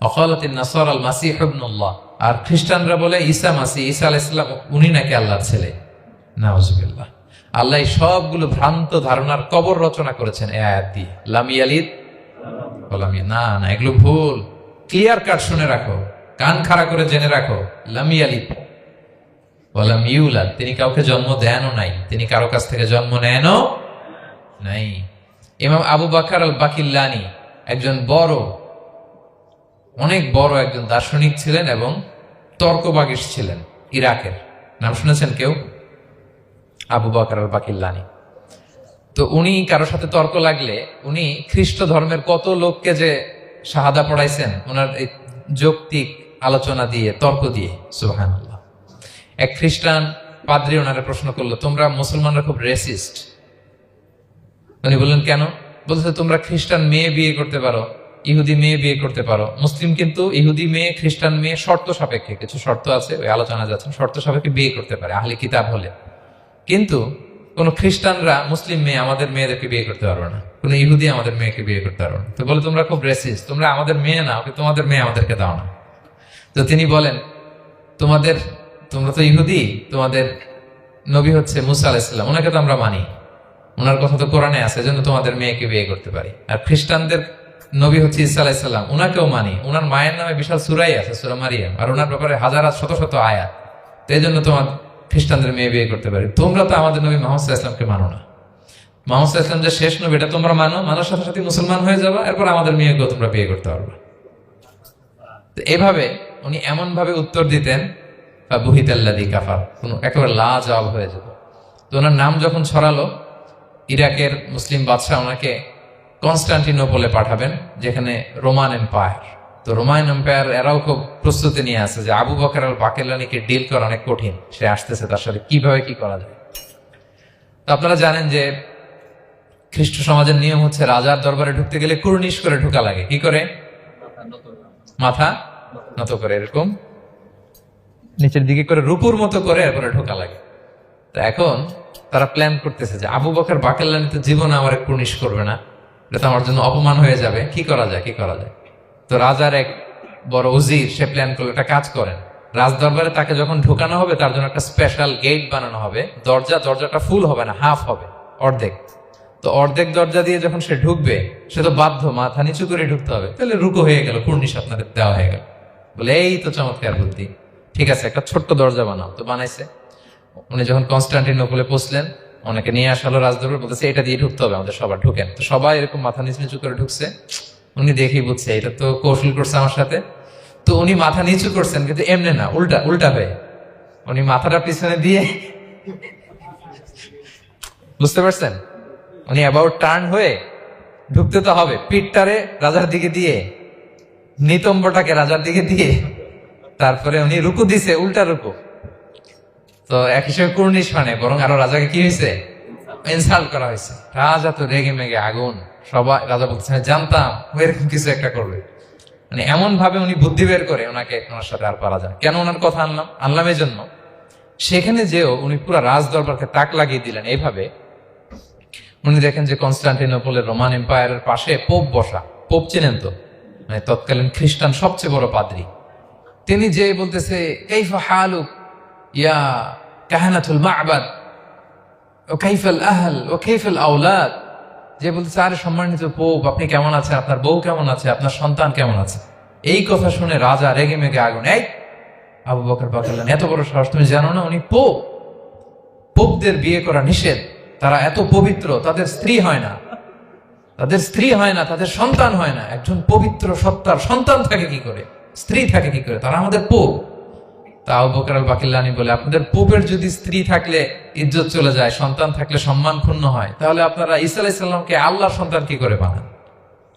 ওয়া ক্বালাতিন নাসারা আল মাসীহ ইবনুল্লাহ, আর খ্রিস্টানরা বলে ঈসা মাসীহ, ঈসা আলাইহিস সালাম উনি নাকি আল্লাহর ছেলে। নাউযুবিল্লাহ। আল্লাহ সবগুলো ভ্রান্ত ধারণার কবর রচনা করেছেন এই আয়াত দিয়ে। লাম ইয়ালিদ ওয়া লাম ইউলাদ, না না, এগুলো ভুল। ক্লিয়ার কাট শুনে রাখো, কান খাড়া করে জেনে রাখো। লাম ইয়ালিদ ওয়া লাম ইউলাদ, তিনি কাউকে জন্ম দেনও নাই, তিনি কারো কাছ থেকে জন্ম নেনও নাই। ইমাম আবু বকর আল বাকিল্লানি একজন বড়, অনেক বড় একজন দার্শনিক ছিলেন এবং তর্কবাগীশ ছিলেন, ইরাকের। নাম শুনেছেন কেউ? আবু বকর আল বাকিল্লানি। তো উনি কারো সাথে তর্ক লাগলে উনি খ্রিস্ট ধর্মের কত লোককে যে শাহাদা পড়াইছেন ওনার এই যৌক্তিক আলোচনা দিয়ে, তর্ক দিয়ে। সুবহানাল্লাহ। এক খ্রিস্টান পাদ্রী ওনারা প্রশ্ন করলো, তোমরা মুসলমানরা খুব রেসিস্ট। উনি বললেন কেন? বলছে তোমরা খ্রিস্টান মেয়ে বিয়ে করতে পারো, ইহুদি মেয়ে বিয়ে করতে পারো, মুসলিম কিন্তু ইহুদি মেয়ে, খ্রিস্টান মেয়ে শর্ত সাপেক্ষে, কিছু শর্ত আছে, ওই আলোচনা যাচ্ছে, শর্ত সাপেক্ষে বিয়ে করতে পারে আহলে কিতাব হলে। কিন্তু কোন খ্রিস্টানরা মুসলিম মেয়ে আমাদের মেয়েদেরকে বিয়ে করতে পারবে না, কোন ইহুদি আমাদের মেয়েকে বিয়ে করতে পারবে না। তো বলে তোমরা খুব রেসিস্ট, তোমরা আমাদের মেয়ে না, ওকে তোমাদের মেয়ে আমাদেরকে দাও না। তো তিনি বলেন তোমরা তো ইহুদি, তোমাদের নবী হচ্ছে মুসা আলাইহিস সালাম, ওনাকে তো আমরা মানি, ওনার কথা তো কোরআনে আছে, এজন্য তোমাদের মেয়েকে বিয়ে করতে পারি। আর খ্রিস্টানদের নবী হচ্ছে ঈসা আলাইহিস সালাম, ওনাকেও মানি, ওনার মায়ের নামে বিশাল সূরাই আছে, সূরা মারিয়াম, আর ওনার ব্যাপারে হাজার শত শত আয়াত, তো এই জন্য তোমার খ্রিস্টানদের মেয়ে বিয়ে করতে পারি। তোমরা তো আমাদের নবী মুহাম্মদ সাল্লাল্লাহু আলাইহি ওয়াসাল্লামকে মানো না। মুহাম্মদ সাল্লাল্লাহু আলাইহি ওয়াসাল্লাম যে শেষ নবী, এটা তোমরা মানার সাথে সাথে মুসলমান হয়ে যাবে, এরপর আমাদের মেয়েকেও তোমরা বিয়ে করতে পারবে। তো এভাবে উনি এমন ভাবে উত্তর দিতেন, বুহিতাল্লাযী কাফার, একেবারে লাজবাব হয়ে যেত। তো ওনার নাম যখন ছড়ালো, ইরাকের মুসলিম বাদশাহ ওনাকে কনস্টান্টিনোপলে পাঠাবেন, যেখানে রোমান এম্পায়ার। তো রোমান এম্পায়ার এরাও খুব প্রস্তুতি নিয়ে আছে যে আবু বকর আল বাকিল্লানিকে ডিল করা অনেক কঠিন, সে আসতেছে, তার সাথে কিভাবে কি করা যায়। তো আপনারা জানেন যে খ্রিস্ট সমাজের নিয়ম হচ্ছে রাজার দরবারে ঢুকতে গেলে কুর্নিশ করে ঢোকা লাগে। কি করে? মাথা নত করে, এরকম নিচের দিকে করে রূপুর মতো করে এরপরে ঢোকা লাগে। তো এখন তারা প্ল্যান করতেছে যে আবু বকর বাকেল্লানি তো জীবনে আমার কুর্নিশ করবে না, এটা তো আমার জন্য অপমান হয়ে যাবে, কি করা যায় কি করা যায়। তো রাজার এক বড় উজির সে প্ল্যান করলো, একটা কাজ করেন, রাজ দরবারে তাকে যখন ঢোকানো হবে তার জন্য একটা স্পেশাল গেট বানানো হবে। দরজাটা ফুল হবে না, হাফ হবে, অর্ধেক। তো অর্ধেক দরজা দিয়ে যখন সে ঢুকবে সে তো বাধ্য মাথা নিচু করে ঢুকতে হবে, তাহলে রুকু হয়ে গেল, কুর্নিশ আপনাদের দেওয়া হয়ে গেল। বলে এই তো চমৎকার বুদ্ধি, ঠিক আছে একটা ছোট্ট দরজা বানাও। তো বানাইছে। উনি যখন কনস্টান্টিনোপলে পৌঁছলেন, অনেকে নিয়ে আসালো রাজদরবার, বলতেছে এটা দিয়ে ঢুকতে হবে আমাদের, সবার ঢুকেন। তো সবাই এরকম মাথা নিচু নিচু করে ঢুকছে। উনি দেখেই বুঝছে এটা তো কৌশল করছে আমার সাথে। তো উনি মাথা নিচু করছেন, কিন্তু এমনি না, উল্টা হয়ে উনি মাথাটা পিছনে দিয়ে, বুঝতে পারছেন, উনি অ্যাবাউট টার্ন হয়ে ঢুকতে তো হবে, পিঠটারে রাজার দিকে দিয়ে, নিতম্বটাকে রাজার দিকে দিয়ে, তারপরে উনি রুকু দিছে, উল্টা রুকু। তো এক হিসেবে কুর্নিশ মানে বরং আরো রাজাকে কি হয়েছে, ইনসাল্ট করা হয়েছে। রাজা তো রেগে মেগে আগুন। সবাই রাজা বলছে জানতাম এরকম কিছু একটা করবে। মানে এমন ভাবে উনি বুদ্ধি বের করে ওনাকে, ওনার সাথে আর পারা যায়। কেন ওনার কথা আনলাম এই জন্য, সেখানে যেও উনি পুরো রাজ দরবারকে তাক লাগিয়ে দিলেন এইভাবে। উনি দেখেন যে কনস্টান্টিনোপলের রোমান এম্পায়ারের পাশে পোপ বসা। পোপ চেনেন তো, মানে তৎকালীন খ্রিস্টান সবচেয়ে বড় পাদ্রী। তিনি যে বলতেছে কাইফা হালুক ইয়া কাহানাতুল মা'বাদ ওয়া কাইফাল আহল ওয়া কাইফাল আওলাদ, যে বলতেছে আরে সম্মানিত পোপ আপনি কেমন আছেন, আপনার বউ কেমন আছে, আপনার সন্তান কেমন আছে। এই কথা শুনে রাজা রেগে মেগে আগুন। এই আবু বকর বাকেল্লানি এত বড় সাহস, তুমি জানো না উনি পোপ? পোপদের বিয়ে করা নিষেধ, তারা এত পবিত্র, তাদের স্ত্রী হয় না, তাদের সন্তান হয় না। একজন পবিত্র সত্তার সন্তান থাকে কি করে, স্ত্রী থাকে কি করে, তারা আমাদের পোপ। তা আবু বকর আল বাকিল্লানি বলে, আপনাদের পোপের যদি স্ত্রী থাকলে ইজ্জত চলে যায়, সন্তান থাকলে সম্মান ক্ষুণ্ণ হয়, তাহলে আপনারা ঈসা আলাইহিস সালামকে আল্লাহর সন্তান কি করে বানান,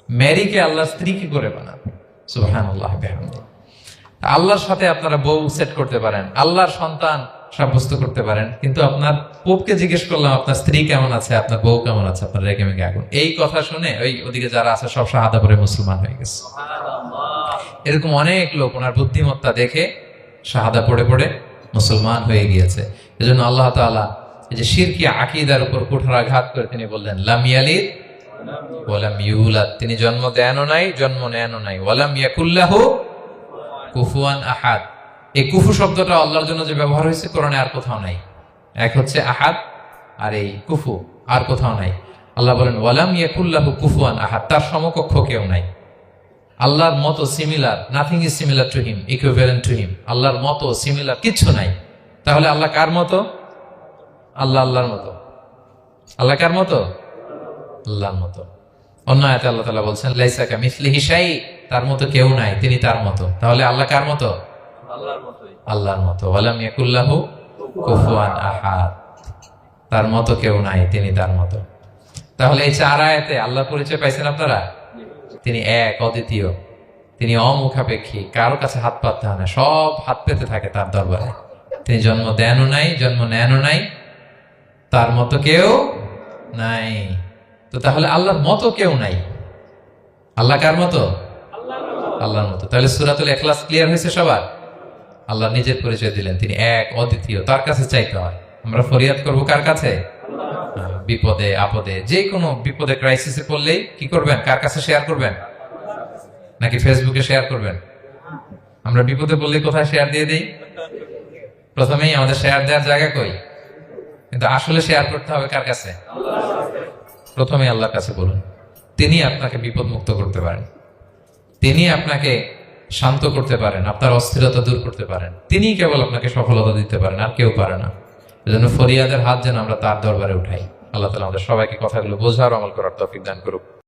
মেরিকে আল্লাহর স্ত্রী কি করে বানান। সুবহানাল্লাহ বিহামদিহি। আল্লাহর সাথে আপনারা বউ সেট করতে পারেন, আল্লাহর সন্তান সাব্যস্ত করতে পারেন, কিন্তু আপনার পোপকে জিজ্ঞেস করলাম আপনার স্ত্রী কেমন আছে, আপনার বউ কেমন আছে, আপনার রেগে মেগে আগুন। এই কথা শুনে ওই ওদিকে যারা আছে সব শাহাদা পড়ে মুসলমান হয়ে গেছে। এরকম অনেক লোক ওনার বুদ্ধিমত্তা দেখে শাহাদা পড়ে পড়ে মুসলমান হয়ে গিয়েছে। এজন্য আল্লাহ তাআলা এই যে শিরকি আকীদার উপর কুঠারাঘাত করে তিনি বললেন লাম ইয়ালিদ ওয়া লাম ইউলাদ, তিনি জন্ম দেনও নাই, জন্ম নেনও নাই। ওয়া লাম ইয়াকুল্লাহু কুফুয়ান আহাদ। এই কুফু শব্দটা আল্লাহর জন্য যে ব্যবহার হয়েছে কোরআনে আর কোথাও নাই। এক হচ্ছে আহাদ, আর এই কুফু আর কোথাও নাই। আল্লাহ বলেন ওয়ালাম ইয়াকুল্লাহু কুফুয়ান আহাদ, তার সমকক্ষ কেউ নাই। আল্লাহর মতো similar, nothing is similar to him, equivalent to him. আল্লাহর মতো সিমিলার কিচ্ছু নাই। তাহলে আল্লাহ কার মতো? আল্লাহর মতো। আল্লাহ কার মতো? আল্লাহর মতো। অন্য আয়াতে আল্লাহ তাআলা বলছেন লাইসা কামিসলিহি শাই, তার মতো কেউ নাই, তিনি তার মতো। তাহলে আল্লাহ কার মতো? আল্লাহর মতো। ওয়ালাম ইয়াকুল্লাহু কুফুয়ান আহাদ, তার মতো কেউ নাই, তিনি তার মতো। তাহলে এই চার আয়াতে আল্লাহর পরিচয় পাইছেন আপনারা। তিনি এক, অদ্বিতীয়, তিনি অমুখাপেক্ষী, কারো কাছে হাত পাততে হয় না, সব হাত পেতে থাকে তার দরবারে। তিনি জন্ম দেনও নাই, জন্ম নেনও নাই, তার মতো কেউ নাই। তো তাহলে আল্লাহর মতো কেউ নাই। আল্লাহ কার মতো? আল্লাহর মতো। তাহলে সূরাতুল ইখলাস ক্লিয়ার হয়েছে সবার। আল্লাহ নিজের পরিচয় দিলেন, তিনি এক, অদ্বিতীয়, তার কাছে চাইতে হয়। আমরা ফরিয়াদ করবো কার কাছে? বিপদে আপদে, যে কোনো বিপদে ক্রাইসিসে পড়লেই কি করবেন? কার কাছে শেয়ার করবেন? নাকি ফেসবুকে শেয়ার করবেন? আমরা বিপদে পড়লে কোথায় শেয়ার দিয়ে দিই? প্রথমেই আমাদের শেয়ার দেওয়ার জায়গা কই? কিন্তু আসলে শেয়ার করতে হবে কার কাছে? প্রথমে আল্লাহর কাছে বলুন। তিনি আপনাকে বিপদ মুক্ত করতে পারেন, তিনি আপনাকে শান্ত করতে পারেন, আপনার অস্থিরতা দূর করতে পারেন, তিনি কেবল আপনাকে সফলতা দিতে পারেন, আর কেউ পারে না। এজন্য ফরিয়াদের হাত যেন আমরা তার দরবারে উঠাই। আল্লাহ তাআলা আমাদের সবাইকে কথাগুলো বোঝার, আমল করার তৌফিক দান করুক।